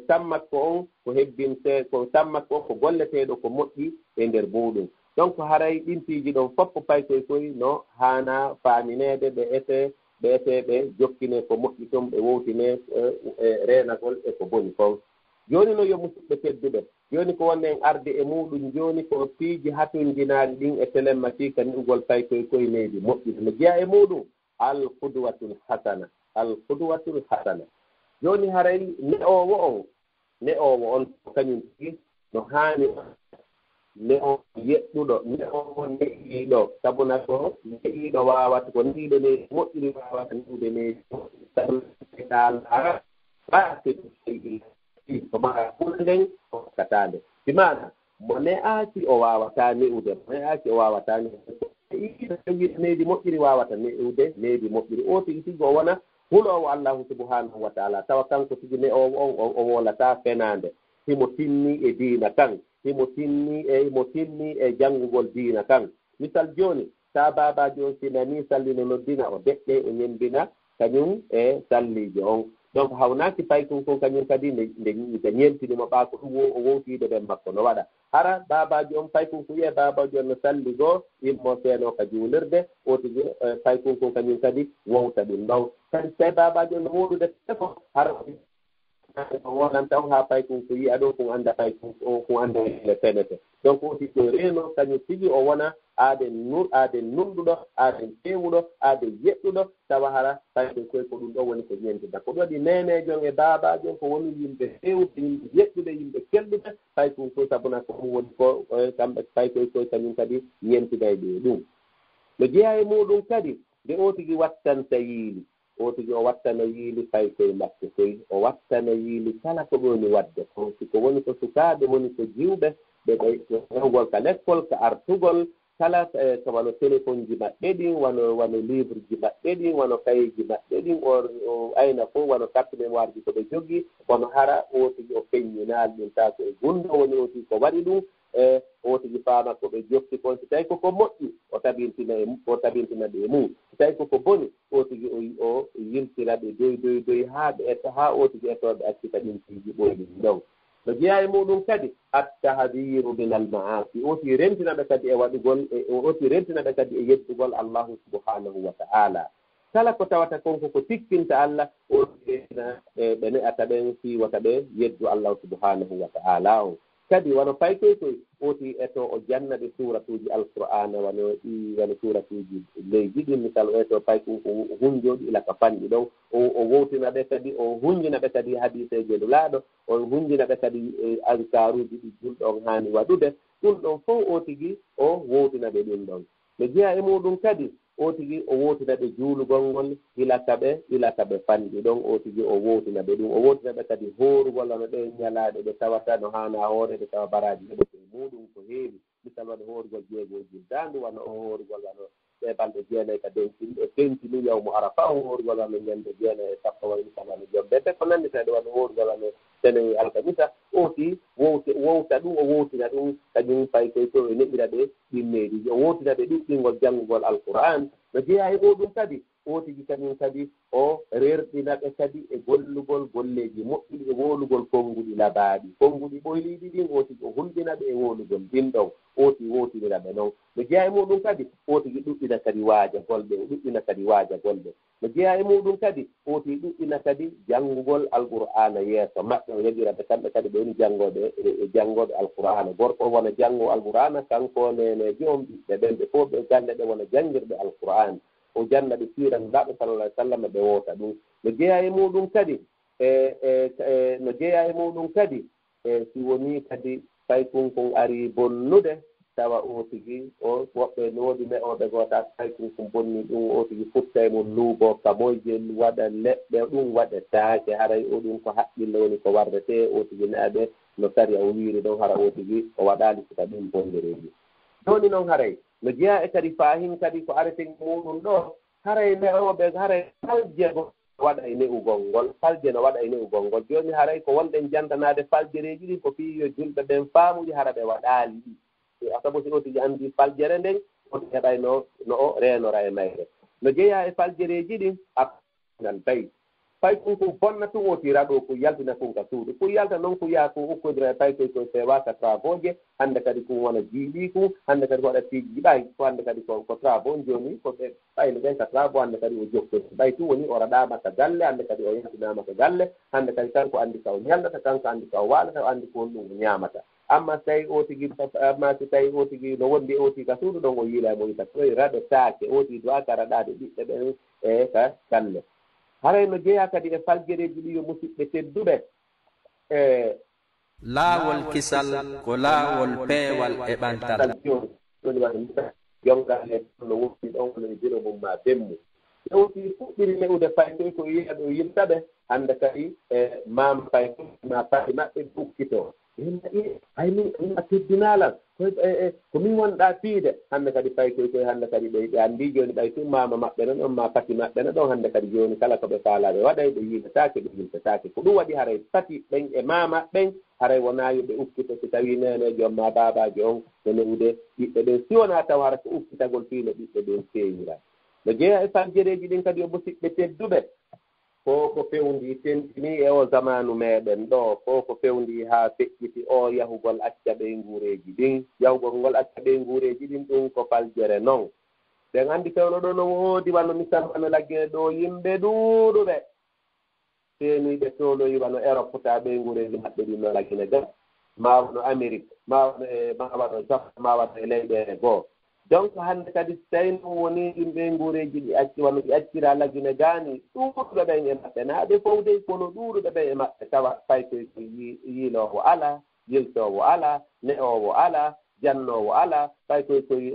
tammakko on ko hebbinte ko tammakko on ko golleteeɗo ko moƴƴi e ndeer muɗum donc haray ɗin piiji ɗon fof paykoye koye no haana faamineede ɓe ɓe jokkine ko moƴƴi toon ɓe wowtine e reenagol e ko boni kon jooni no yo musidɓe tedduɓe jooni ko wonde en arde e muɗum jooni ko piiji hatundinaaɗi ɗin e télématique ni'ugol paykoye koye leydi moƴƴude no jeya e muɗum alqudwatul hasana jooni haray ne'oowo on kañum tigi no haani ne o yeɗɗuɗo ne o neɗɗiiɗo sabuna ko neɗɗiiɗo waawata ko neɗɗiiɗo ne moƴƴiri waawata ni'ude needi ko maa ɓura nden o hokkataande si maana mo ne'aaki o waawataa ni'ude needi moƴƴiri waawata ni'ude needi moƴƴiri o tigi tigi o wona huloowo allahu subhanahu wa taala tawa kanko tigi ne o wolataa fenaande himo tinni e diina kan himo tinni e janngugol diina kan misal jooni sa baabaji on sinani sallino noddina o deƴƴe o ñembina kañum e salliije on donc hawnaaki paykon kon kañum kadi nde ñeentinimo ɓaa ko ɗum o wowtiide ɓen makko no waɗa hara baabaji on paykon ko wiye baabaji on no salli goo yimmo seeno ka juulirde o tigi paykon kon kañum kadi wowta ɗum ɗon kadi tawi baabaji on no woɗude fof hara wonan taw haa paykon ko yiya ɗo kon annda paykon ko annda le fenete donc o tigi ko reeno kañum tigi o wona aaden nunɗuɗo aaden feewuɗo aaden yeɗɗuɗo tawa hara paykoy koye ko ɗum ɗo woni ko ñentida ko ɗum waɗi nenejon e baabajon ko woni yimɓe feewɓe yimɓe yeɗɗuɓe yimɓe kelluɓe paykon koye sabuna ko ɗum woni ko kamɓe paykoy koye kañum kadi ñentida e ɗe ɗum no jeeya e muɗum kadi nde o tigi wattanta yiili o tigi o wattana yiili paykoye makko koye o wattana yiili kala ko ɗoni wadde ko siko woni ko sukaaɓe woni ko jiwɓe ɓe rewgol ka l'école ka artugol kala ko wano téléphone ji maɓɓe ɗin wano livre ji maɓɓe ɗin wano kayeji maɓɓe ɗin o ayna fof wano carte mémoire ji ko ɓe jogii wono hara o tigi o feññinaali ɗum taa ko e gunndo woni o tigi ko waɗi ɗum e o tigi faama ko ɓe jofti kon so tawi koko moƴƴi o tabintina ɓe mum so tawi koko boni o tigi o yiltira ɓe doy haa o tigi etooɓe accita ɗin piiji ɓoyɗi ɗon no jeeya e muɗum kadi attahdiru min almaasi o tigi rentina ɓe kadi e waɗugol o tigi rentina ɓe kadi e yeddugol allahu subhanahu wa ta'ala kala ko tawata konko ko tikkinta Allah o tigi ɓe ne'ata ɓen fiiwata ɓe yeddu allahu subhanahu wa ta'ala on kadi wono paykoy koy o tigi eto o jannaɓe suratuji alqur'ana wano suratuji leydi ɗin misal o eto payko ko hunjoɗi ila ka fanɗi ɗon o wowtina ɓe kadi o hunjina ɓe kadi hadiseje laaɗo o hunjina ɓe kadi ankaruji ɗi julɗon haani waɗude ɗum ɗon fof o tigi o wowtina ɓe ɗum ɗon no jeeya e muɗum kadi o tigi o wowtina ɓe juulugol ngol ilaka ɓe fanɗi ɗon o tigi o wowtina ɓe ɗum o wowtina ɓe kadi hoorugol ano ɗe ñalaaɗe ɓe tawata no haana hoore ɓe tawa baraji heɓe e muɗum ko heewi misal waɗa hoorugol jeegoji daandu wano o hoorugol ano ɓe balɗe jeenayi ka tentini yawmo arafa o hoorugol ano ñande jeenayi e sappo wayi misal ano jomɓe te ko nannitaɗe wano hoorugol ano sene alkamisa o ti wowta ɗum o wowtina ɗum kañum fay koye to e neɓɓira ɓe ɗimmeeɗi o wowtina ɓe ɗuɗɗingol janngugol alqur'an no jeeya e ɗo ɗum kadi o tigi kañum kadi o rerdina ɓe kadi e gollugol golleji moƴƴuɗi e wolugol konnguɗi labaaɗi konnguɗi ɓoyliɗi ɗin oti o hulɓina ɓe e wolugol ɗin ɗon oti wotinira ɓe noon no jeeya e muɗum kadi otigi ɗuɗɗina kadi waajagol ɓe o ɗuɗɗina kadi waajagol ɓe no jeeya e muɗum kadi oti ɗuɗɗina kadi janngugol alqur'ana yeeso maɓɓe o yagira ɓe kamɓe kadi ɓe woni janngoɓe alqur'ana gorko wona janngo alqur'ana kanko nene joom ɓiɓɓe ɓen ɓe fof ɓe galle ɓe wona janngirɓe alqur'ana o janna ɓe siran laɓɓe sallallah alih w sallam ɓe woota ɗum no jeeya e muɗum kadi no jeeya e muɗum kadi si woni kadi fay kunkon ari bonnude tawa o tigi o woɓɓe no woodi me'oɓe goota fay kunkon bonni ɗum o tigi futta e mum luubo kamoyje waɗa leɗɗe ɗum waɗe taake haray o ɗum ko haqqille woni ko wardete o tigi ne'aɓe no sari o wiiri ɗon hara o tigi o waɗali sika ɗum bondereji joni noon haray no jeeya e kadi fahin kadi ko areten muɗum ɗo haray me'oɓe haray faljego waɗa e ne'ugol ngol falje no waɗa e ne'ugol ngol jooni haray ko wonɗen jantanade faljereji ɗin ko fii yo julɓe ɓen faamuji hara ɓe waɗaali ɗi sabu si o tigi anndi faljere nden o tigi heɓay no o reenora e mayre no jeeya e faljereji ɗin anan tawi fay kunko bonna tun otira ɗo ko yaltina kunka suudu ko yalta noon ko yaha ko ukkodira e fay koy koye fewaka travaux je hannde kadi kum wona jiiɓi kum hannde kadi ko waɗa piiji ɓay ko hannde kadi ko travaux jooni ko ɓe ɓayno ɓen ka travaux hannde kadi o jokkodi ɓay tun woni o raɗama ka galle hannde kadi o yaltinama ka galle hannde kadi kanko anndi ka o ñallata kanko anndi ka o waalata o anndi ko on ɗum o ñaamata amma so tawi o tigi amma so tawi o tigi no wondi o tigi ka suudu ɗon o yiila mo yita koye raɗo taake o tigi dowa ka raɗade ɓiɓɓe ɓen e ka galle haray no jeeya kadi e faljereji ɗi yo musidɓe tedduɓe laawol kisal ko laawol peewal e ɓantal joni waɗa jongalle no wondi ɗon no jiro mum ma bemmu ƴewti fuɗɗiri ne'ude faykoy ko yiya ɗo yimtaɓe hannde kadi e mama faykoy ma fayi maɓɓe ukkito hay min a teddinalan ko min wonɗa fiide hannde kadi fay koy hannde kadi ɓe anndi jooni ɓay tum mama maɓɓe no ɗon ma pati maɓɓe no ɗon hannde kadi jooni kala ko ɓe faalaɓe waɗay ɓe yiltataake ɓe yiltataake ko ɗum waɗi haray pati ɓen e mama ɓen haray wonaa yo ɓe ukkito si tawii nene joom ma baabaaji on no newude ɓiɓɓe ɓen si wonaa taw hara ko ukkitagol fiino ɓiɓɓe ɓen feewira no jeeya e faljereji ɗin kadi yo musidɓe tedduɓe ko ko fewndi tentini e o zamanu meɗen ɗo ko fewndi haa feƴƴiti o yahugol acca ɓey nguureeji ɗin yahugol ngol acca ɓey nguureeji ɗin ɗum ko faljere noon ɓen anndi fewno ɗo no woodi wano misal wano laggine ɗo yimɓe ɗuuɗuɓe teeniiɓe toloyi wano Europe taa ɓey nguureeji maɓɓe ɗin no laggine ga ma wano Amérique ma wano Japon ma wano e leyɗeene goo donc hannde kadi so tawi noon woni ɗimɓe nguureeji ɗi acci wano ɗi accira lagine gaani ɗuuɗuɓe ɓen e maɓɓe naa ɓe fowde kono ɗuuɗuɓe ɓen e maɓɓe tawa fay koye ko yiiloowo alaa yiltoowo alaa ne'oowo alaa jannoowo alaa fay koye koye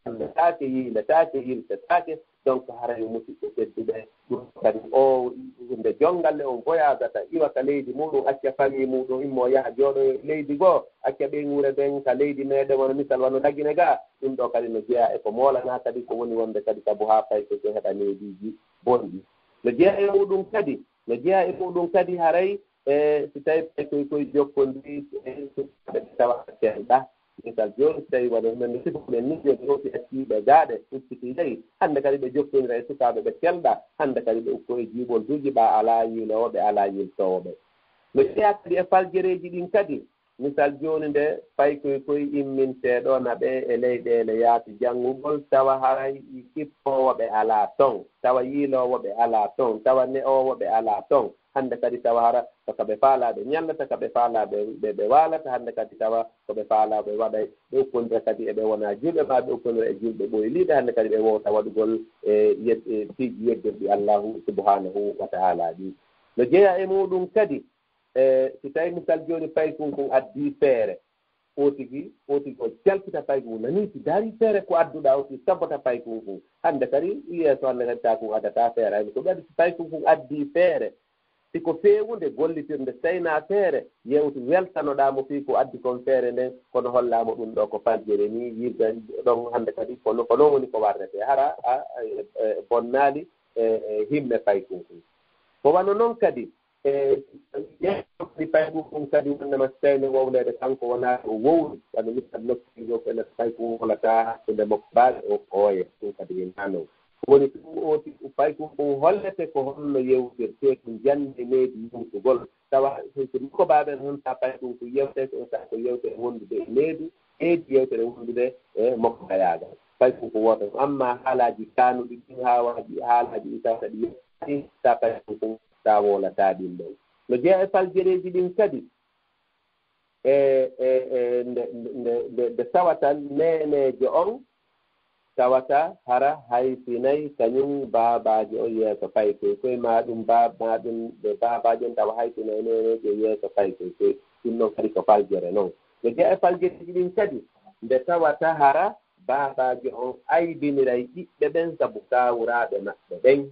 jannataake yiilataake yiltataake donc haray musidɓe tedduɓe ɗum kadi o nde jongalle on voyagata iwa ka leydi muɗum acca famille muɗum immo yaha jooɗo leydi goo acca ɓe ŋuure ɓen ka leydi meɗen wono misal wano lagine gaa ɗum ɗo kadi no jeeya eko moolana kadi ko woni wonde kadi sabu haa fay ko heɓa leydiiji bonɗi no jeeya e muɗum kadi no jeeya e muɗum kadi haray so tawi fay koye jokkondiri ɓe tawa seeɗa misal jooni so tawi waɗa men sifomen ni joni o si acciiɓe gaaɗe ucciti ley hannde kadi ɓe jokkonira e sukaaɓe ɓe kelɗa hannde kadi ɓe ukko e jiiɓol duji ɓa alaa yiiloowo ɓe alaa yiltoowo no jeeya kadi e faljereeji ɗin kadi misal jooni nde fay koye imminteeɗo naɓe e leyɗeele yaati janngugol tawa haray kippoowo ɓe alaa toon tawa yiiloowo ɓe alaa toon tawa ne'oowo ɓe alaa toon hannde kadi tawa hara ko ɓe faalaaɓe ñallata ko ɓe faalaaɓe ɓe waalata hannde kadi tawa ko ɓe faalaaɓe waɗa ɓe ukkondira kadi eɓe wonaa julɓe ma ɓe ukkondira e julɓe ɓoyliiɓe hannde kadi ɓe wowta waɗugol e piiji yeddirɗi allahu subhanahu wa taala ɗi no jeeya e muɗum kadi so tawi misal jooni paykun kon addii feere o tigi o jaltita paykun nanii si daari feere ko adduɗaa o tigi sabbota paykun kon hannde kadi yeeso hannde kadi taakun addataa feere hayno ko ɓadi so paykun kon addii feere siko feewunde gollitirde taynaa feere yewti weltanoɗaamo fii ko addi kon feere nden kono hollaamo ɗum ɗo ko faljere ni yirde ɗon hannde kadi ko noon woni ko warrete hara bonnaali himme paykun kon ko wano noon kadi yeɗi paykun kon kadi wonnama so tawino wowleede kanko wonaa o wowri wano misal nokkiijo ene paykun holataa hakkunde makko baaɗe o ooya ɗum kadi wi nanon woni ɗum ooti fay ko hollete ko holno yewtirte ko jande meedi yumtugol tawa ko baaɓen hon sa fay ɗum ko yewte ko sa ko yewtere wondude e meedu eedi yewtere wondude e mokko hayaagal fay ko woota amma haalaaji kaanuɗi ɗin haalaaji ɗi tawta ɗi yetti sa fay ko sa wolata ɗin ɗon no jeeya e faljereeji ɗin kadi nde tawata neneejo on tawata hara haysinay kañum baabaaji o yeeso faykoy koye ma ɗum maɗum ɓe baabaaji on tawa haysinay neneejo yeeso faykoy koye ɗum noon kadi ko faljere noon no jeeya e faljereeji ɗin kadi nde tawata hara baabaaji on aybiniray ɓiɓɓe ɓen sabu kawuraaɓe maɓɓe ɓen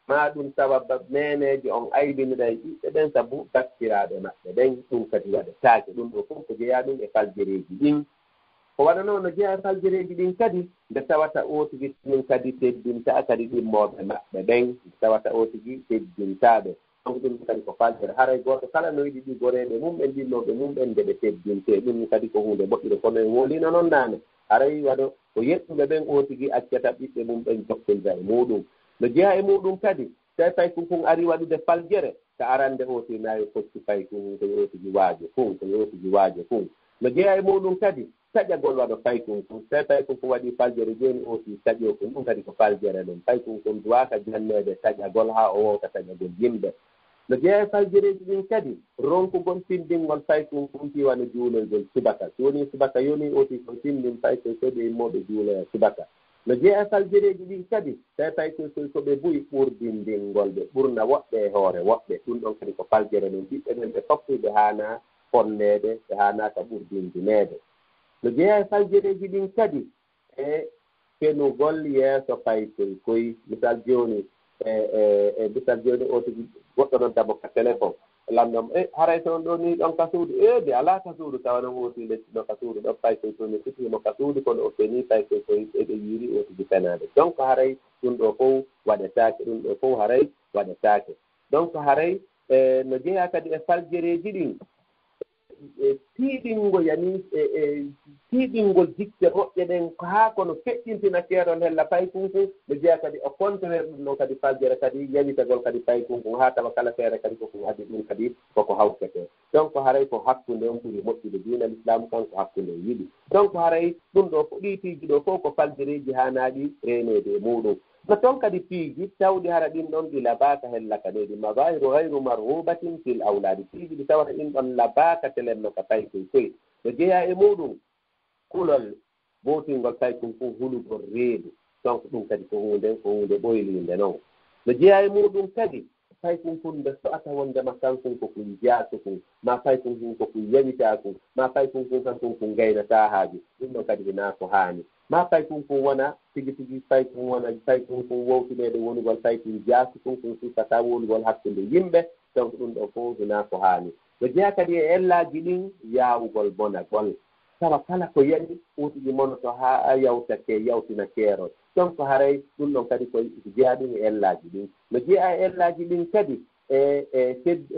ma ɗum tawa neneejo on aybiniray ɓiɓɓe ɓen sabu bakkiraaɓe maɓɓe ɓen ɗum kadi waɗataake ɗum ɗo fof ko jeeya ɗum e faljereeji ɗin ko waɗa noon no jeeya e faljereeji ɗin kadi nde tawata ootigi ɗum kadi teddintaa kadi ɗimmooɓe maɓɓe ɓen nde tawata ootigi teddintaaɓe donc ɗum kadi ko faljere haray gooto kala no yiɗi ɗi goreeɓe mum ɓen ɗinnooɓe mum ɓen nde ɓe teddintee ɗum kadi ko hunde moƴƴude kono en wolino noon naane haray waɗo ko yeɗɗuɓe ɓen ootigi accata ɓiɓɓe mum ɓen jokkilda e muɗum no jeeya e muɗum kadi tawi fay kun ari waɗude faljere ko arande ootinaayo focci fay kun koye ootigi waajo kun koye ootigi waajo kun no jeeya e muɗum kadi taƴagol waɗo fay kun tawi fay kun waɗi faljere jooni ooti taƴo kun ɗum kadi ko faljere ɗum fay kun duwaka janneede taƴagol haa o wowta taƴagol yimɓe no jeeya e faljereeji ɗin kadi ronkugol tindingol fay kun tiwano juulolgol subaka so woni subaka yoni ooti ko tindin fay koye koɓe immoɓe juuloya subaka no jeeya e faljereeji ɗin kadi tawi fay koɓe buyi ɓurdindingol ɓe ɓurna woɓɓe e hoore woɓɓe ɗum ɗon kadi ko faljere ɗum ɓiɓɓe ɓen ɓe foftuɓe haana fonneede ɓe haanaka ɓurdindineede no jeeya e faljereeji ɗin kadi e kenugol yeeso faykoy koye misal jooni misal jooni o tigi goɗɗo noon dabo ka téléphone lamdom haray toon ɗo ni ɗon ka suudu de alaa ka suudu tawa noon ooti lettino ka suudu ɗon faykoy koy no sutimo ka suudu kono o feni faykoy koye eɓe yiiri o tigi fenaade donc haray ɗum ɗo fof waɗetaake ɗum ɗo fof haray waɗetaake donc haray no jeeya kadi e faljereeji ɗin tiiɗingo yani tiiɗingol jikke moƴƴe ɗen haa kono feƴƴintina keerol hella pay kunkum no jeeya kadi o contraire ɗum ɗon kadi faljere kadi yawitagol kadi pay kunkum haa tawa kala feere kadi koko adi ɗum kadi koko hawtete donc haray ko hakkunde on ɓuri moƴƴude diina l'islam kanko hakkunde yiɗi donc haray ɗum ɗo ɗiitiiji ɗo fof ko faljereeji haanaaɗi reeneede e muɗum no toon kadi piiji tawɗi hara ɗin ɗon ɗi labaaka hen lakaɗeeɗi mabahiro hayru marhubatin fil awlaadi piiji ɗi tawata ɗin ɗon labaaka telenno ka paykoy koy no jeeya e muɗum kulol bootingol paykum fof hulugol reedu donc ɗum kadi ko hunde ɓoyliinde noon no jeeya e muɗum kadi paykum fof nde so'ata wondema kankum koko jaasu kum ma paykum kum koko yawitaa kum ma paykum kum kankum ko gaynataa haaji ɗum ɗon kadi hinaa ko haani ma paykum kum wona tigi tigi paykum wona paykum kum wowtineede wonugol paykum jaasu kum kum siffataa wonugol hakkunde yimɓe donc ɗum ɗon fof hinaa ko haani no jeeya kadi e ellaaji ɗin yaawugol bonagol tawa kala ko yaɗi ɓuutuɗi monoto haa yawtake yawtina keerol donc haray ɗum ɗon kadi ko jeeya ɗum e ellaaji ɗin no jeeya e ellaaji ɗin kadi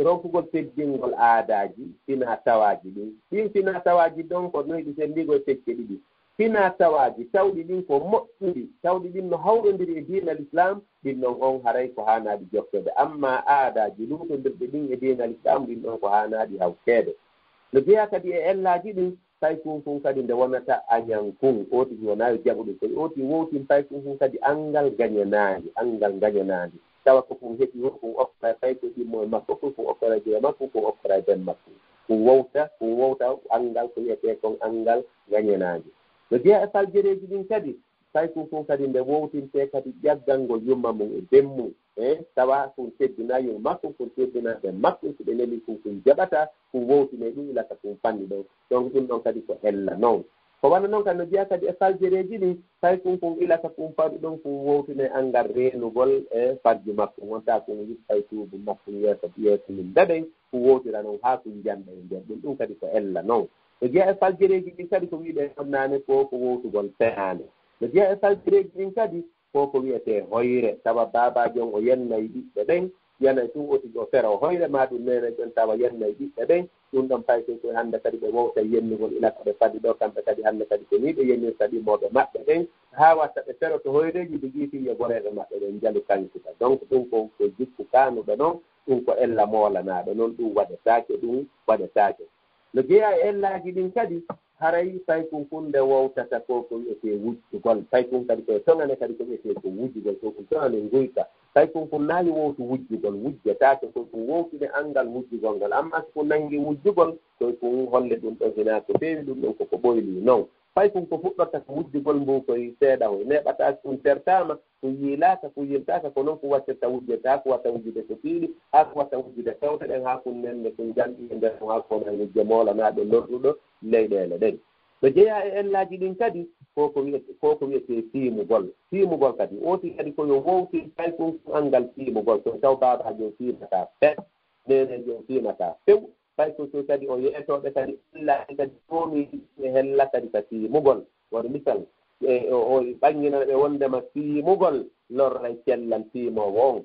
ronkugol teddingol aadaaji fina tawaaji ɗin ɗin fina tawaaji ɗon ko noyiɗi senndigo e fekke ɗiɗi fina tawaaji tawɗi ɗin ko moƴƴuɗi tawɗi ɗin no hawrondiri e diina l'islam ɗin ɗon on haray ko haanaaɗi jokkede amma aadaaji luutondirɗe ɗin e diina l'islam ɗin ɗon ko haanaaɗi hawteede no jeeya kadi e ellaaji ɗin pay kun kadi nde wonata añankun ooti wonaayo jaɓuɗum koye ooti wowtin pay kun kadi anngal gañanaandi tawa ko kun heɓi ho kun okkora pay ko ɗimmo e makko fof kun okkora joye makko kun okkora e ben makko kun wowta anngal ko wiyetee kon anngal gañanaandi no jeeya e faljereeji ɗin kadi pay kun kadi nde wowtintee kadi ƴaggal ngol yumma mum e ben mum tawa kun teddinaa yum makko kun teddinaa ɓe makko so ɓe neli kun jaɓata kun wowtine ɗum ilata kun fanni ɗon donc ɗum ɗon kadi ko ella noon ko wana noon kadi no jeeya kadi e faljereeji ɗin pay kun ilata kun faɗu ɗon kun wowtine angal reenugol e farji makko wontaa kun yippay tuubu makko yeeso min daɗen kun wowtira noon haa kun jannda e nder ɗum kadi ko ella noon no jeeya e faljereeji ɗin kadi ko wiiɗe onnaane ko wowtugol fehaande no jeeya e faljereeji ɗin kadi ko wiyetee hoyre tawa baabaaji on o yennayi ɓiɓɓe ɓen yana tu oti go fero hoyre ma dum nene jon tawa yenna ɓiɓɓe ɓen ɗum ɗon pay koy hannde kadi ɓe wowta yennugol ilaka ɓe fadi ɗo kamɓe kadi hannde kadi ko ni ɓe yennirta ɗimmoɓe maɓɓe ɓen haa watta ɓe fero to hoyreji ɓe jiitiye goreɓe maɓɓe ɓen jalu kankita donc ɗum ko jikku kanuɓe noon ɗum ko ella moolanaɗo noon ɗum waɗetaake no jeeya e ellaji ɗin kadi haray fay kun funde wowtata ko wiyete wujjugol fay kun kadi koye tongane kadi ko wiyete ko wujjugol ko ɗum tongane guyka fay kun fun naayi wowtu wujjugol wujjetaake ko ɗum wowtide angal wujjugol ngol amma so ko nangi wujjugol koye kun holle ɗum ɗon hina ko feewi ɗum ɗon koko ɓoyli noon fay kun ko fuɗɗorta ko wujjugol mbo koye seeɗa o neɓataake ɗum tertama ko yiilaaka ko yiltaaka ko noon ko wattirta wujjeta ko watta wujjude ko fiiɗi haa ko watta wujjude fewte ɗen haa kun nenne kun janɗi e nder haa kono wujje moolanaaɗo lorɗuɗo leyɗeele ɗen no jeeya e ellaaji ɗin kadi koko wiyete fiimugol kadi ooti kadi koyo wowti fay kun angal fiimugol so taw baabaaji o fiimataa fet neneji o fiimataa few fay ko kadi o yeetooɓe kadi ellaaji kadi toomi e hella kadi ka fiimugol waɗa misal o ɓangina ɓe wondema fiimugol lorray cellal fiimoowo on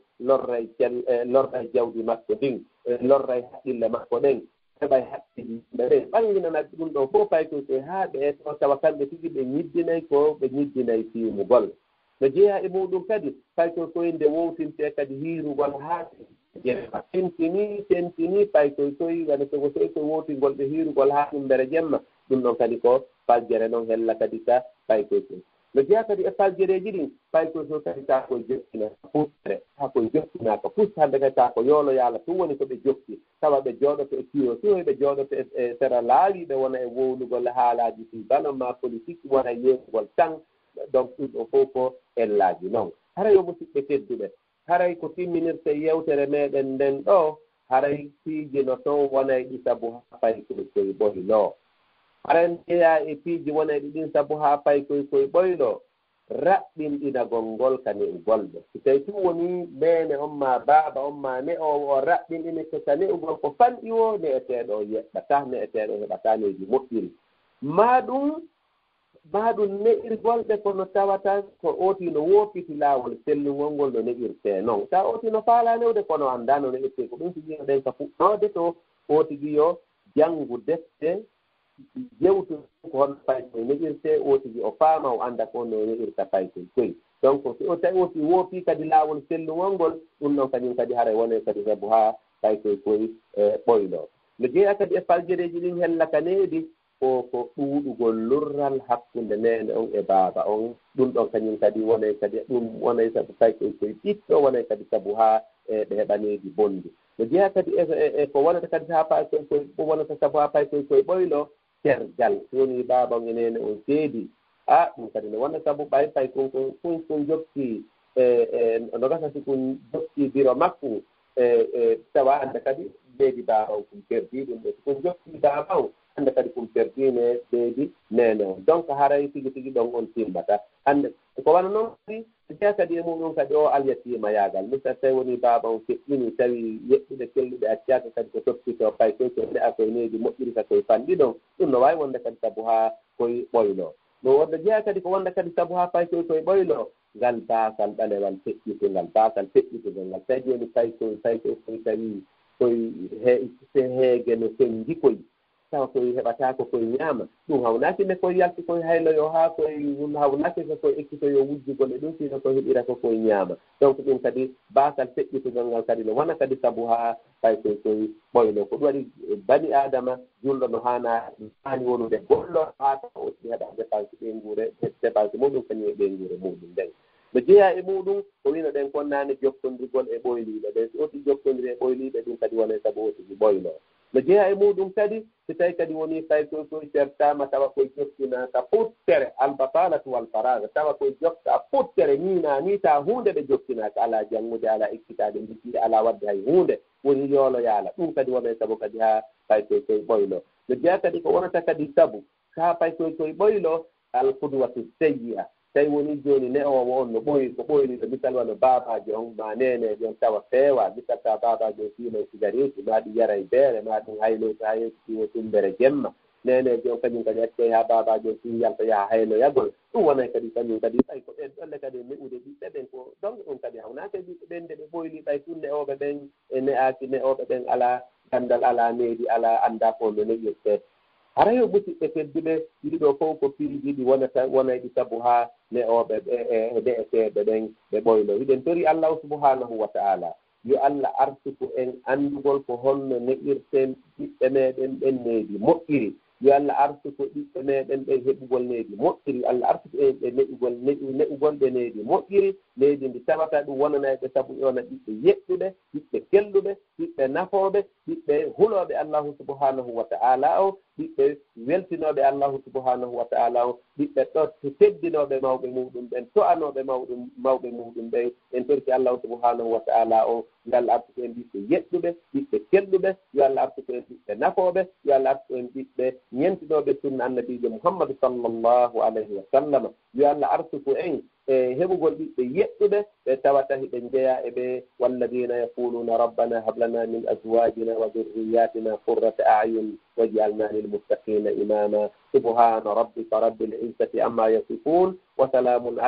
lorray jawdi makko ɗin lorray haqqille makko ɗen heɓay haqqiji yimɓe ɓen ɓanginana ɗum ɗon fof fay ko haa ɓe to tawa kamɓe tigi ɓe ñiddinayi ko ɓe ñiddinayi fiimugol no jeeya e muɗum kadi fay koye wowtinte kadi hiirugol haa jemma tentini fay koye wano soko soy koye wowtingol ɓe hiirugol haa ɗumbere jemma ɗum ɗon kadi ko faljere noon hella kadi ka fay koye no jeeya kadi e faljereji ɗin fay koye kadi taa koye jokkina puustere haa koye jokkinaaka pus hannde kadi taa ko yoolo yaala tun woni ko ɓe jokki tawa ɓe jooɗoto e piyo to ɓe jooɗoto e sera laawi ɓe wona e wowlugol haalaaji fi banama politique wona e yeewugol tan donc ɗum ɗo fof ko ellaaji noon hara yo musidɓe tedduɓe haray ko timminirte yewtere meɗen nden ɗo haray piiji no toon wona e ɗi sabu haa fay koye boyloo haren jeeya e piiji wona e ɗiɗin sabu haa fay koye ɓoyloo raɓɓinɗinagol ngol ka ne'ugolɓe so tawi tun woni meene on ma baaba on ma ne o raɓɓinɗini ko ka ne'ugol ko fanɗi o ne'eteeɗo o yeɓɓata ne'eteeɗo heɓata neji moƴƴiri ma ɗum ne'irgolɓe kono tawata ko ooti no woopiti laawol sellugol ngol no ne'irtee noon sa ooti no faala newde kono annda no ne'irtee ko ɗum sigiɗen ka fuɗɗoode to ootigi yo janngu defte jewtu ko hono fay koye neɗirte ootigi o faama o annda ko no neɗirta fay koye donc so tawi ooti woopi kadi laawol sellugol ngol ɗum ɗon kañum kadi haray wone kadi heɓu haa fay koye ɓoyloo no jeeya kadi e faljereji ɗin hella ka needi ko ɗuuɗugol lurral hakkunde nene on e baaba on ɗum ɗon kañum kadi wone kadi ɗum wonay sabu fay koye ɓiɗɗo wonay kadi sabu haa ɓe heɓaneeji bonndi no jeeya kadi e ko wonata kadi haa fay koye wonata sabu haa fay koye ɓoyloo tergal so woni baaba on enene on seedi ɗum kadi ne wona sabu ɓay fay kun jokki no gasa si kun jokki biro makko tawa annda kadi beedi baaba on kum perdi ɗum ɗo so kun jokki baaba on annda kadi kum perdine beedi nene on donc haray tigi tigi ɗon on timmata hannde ko wana noon kadi jeeya kadi e muɗum kadi o alyatima yaagal misa tawi woni baaba on feƴƴini tawi yeɓɓuɗe kelluɗe accaka kadi ko toppito fay koye nde'a koye needi moƴƴirita koye fanɗi ɗon ɗum no waawi wonde kadi sabu haa koye ɓoyloo no wonde jeeya kadi ko wonde kadi sabu haa fay koye ɓoyloo ngal baasal ɓalewal feƴƴitolngal baasal feƴƴitogol ngal tawi joni fay koye tawi koye heege no sengi koye tawa koye heɓataako koye ñaama ɗum hawnaaki ne koye yalti koye hayloyo haa koye hawnaaki ko koye ekkitoyo wujjugol e ɗum sino ko heɓira ko koye ñaama donc ɗum kadi baasal feƴƴitugol ngal kadi no wona kadi sabu haa fay koye ɓoylo ko ɗum waɗi bani adama julɗo no haani wonude gollo haa tawa aussi heɓa dépense muɗum kañum e ɓeyngure muɗum nden no jeeya e muɗum ko wino ɗen konnaani jokkondirgol e ɓoyliiɓe ɗen so oti jokkondiri e ɓoyliiɓe ɗum kadi wona sabu otigi ɓoyloo no jeeya e muɗum kadi so tawi kadi woni fay koye sertama tawa koye jokkinaka puttere albatalatu wal faraga tawa koye jokka puttere ni ta hunde ɓe jokkinaka ala janngude ala ekkitade mbittiɗe ala wadde hay hunde woni yoolo yaala ɗum kadi wona sabu kadi ha fay koye ɓoylo no jeeya kadi ko wonata kadi sabu ha fay koye ɓoylo alqudwatu seyyi'a tawi woni joni ne'owo on no ko ɓoyliɗo misal wano babaji on ma neneji on tawa feewa misal tawa babaji on fiino cigarette ma ɗum yara e beere ma ɗum hayloto ha yettitiwo tumbere jemma nene jo kanyum kadi acce ha baba jo fi yalta ya hayno yagol ɗum wona kadi kanyum kadi tay ko ɓen ɗolle kadi ne ude ɓiɓɓe ɓen ko donc ɗum kadi hawnake ɓiɓɓe ɓen nde ɓe ɓoyli ɗay funne oɓe ɓen e ne'aki ne oɓe ɓen ala gandal ala needi ala anda ko no neƴirte harayo ɓusiɓɓe tedduɓe ɗiɗi ɗo fof ko piiji ɗi wonayɗi sabu ha ne oɓe e de'eteɓe ɓen ɓe ɓoylo hiɗen tori allahu subhanahu wa ta'ala yo Allah arsuku en andugol ko honno ne'irten ɓiɓɓe meɗen ɓen needi moƴƴiri yo Allah arsuku ɓiɓɓe meɗen ɓen heɓugol needi moƴƴiri Allah arsuku en ɓe ne'ugol ɓe needi moƴƴiri needi ndi tawata ɗum wonanayɓe sabu wona ɓiɓɓe yeɗɗuɓe ɓiɓɓe kelluɓe ɓiɓɓe nafooɓe ɓiɓɓe huloɓe allahu subhanahu wa ta'ala o ɓiɓɓe weltinoɓe allahu subhanahu wa ta'ala o ɓiɓɓe ɗo teddinoɓe mawɓe muɗum ɓen to'anoɓe mawɓe muɗum ɓen en torki allahu subhanahu wa ta'ala o yo Allah arsuku en ɓiɓɓe yeɗɗuɓe ɓiɓɓe kelluɓe yo Allah arsuku en ɓiɓɓe nafooɓe yo Allah arsuku en ɓiɓɓe ñentinoɓe sunna annabijo muhammadu sallllahu alayhi wa sallam yo Allah arsuku en e heɓugol ɓiɓɓe yeɗɗuɓe ɓe tawata hiɓe jeeya e ɓe walladina yaquluna rabbana hab lana min azwajina wa dhurriyatina qurrata a'yun waj'alna lilmuttaqina imama subhana rabbika rabbil izzati amma yasifun wa salamun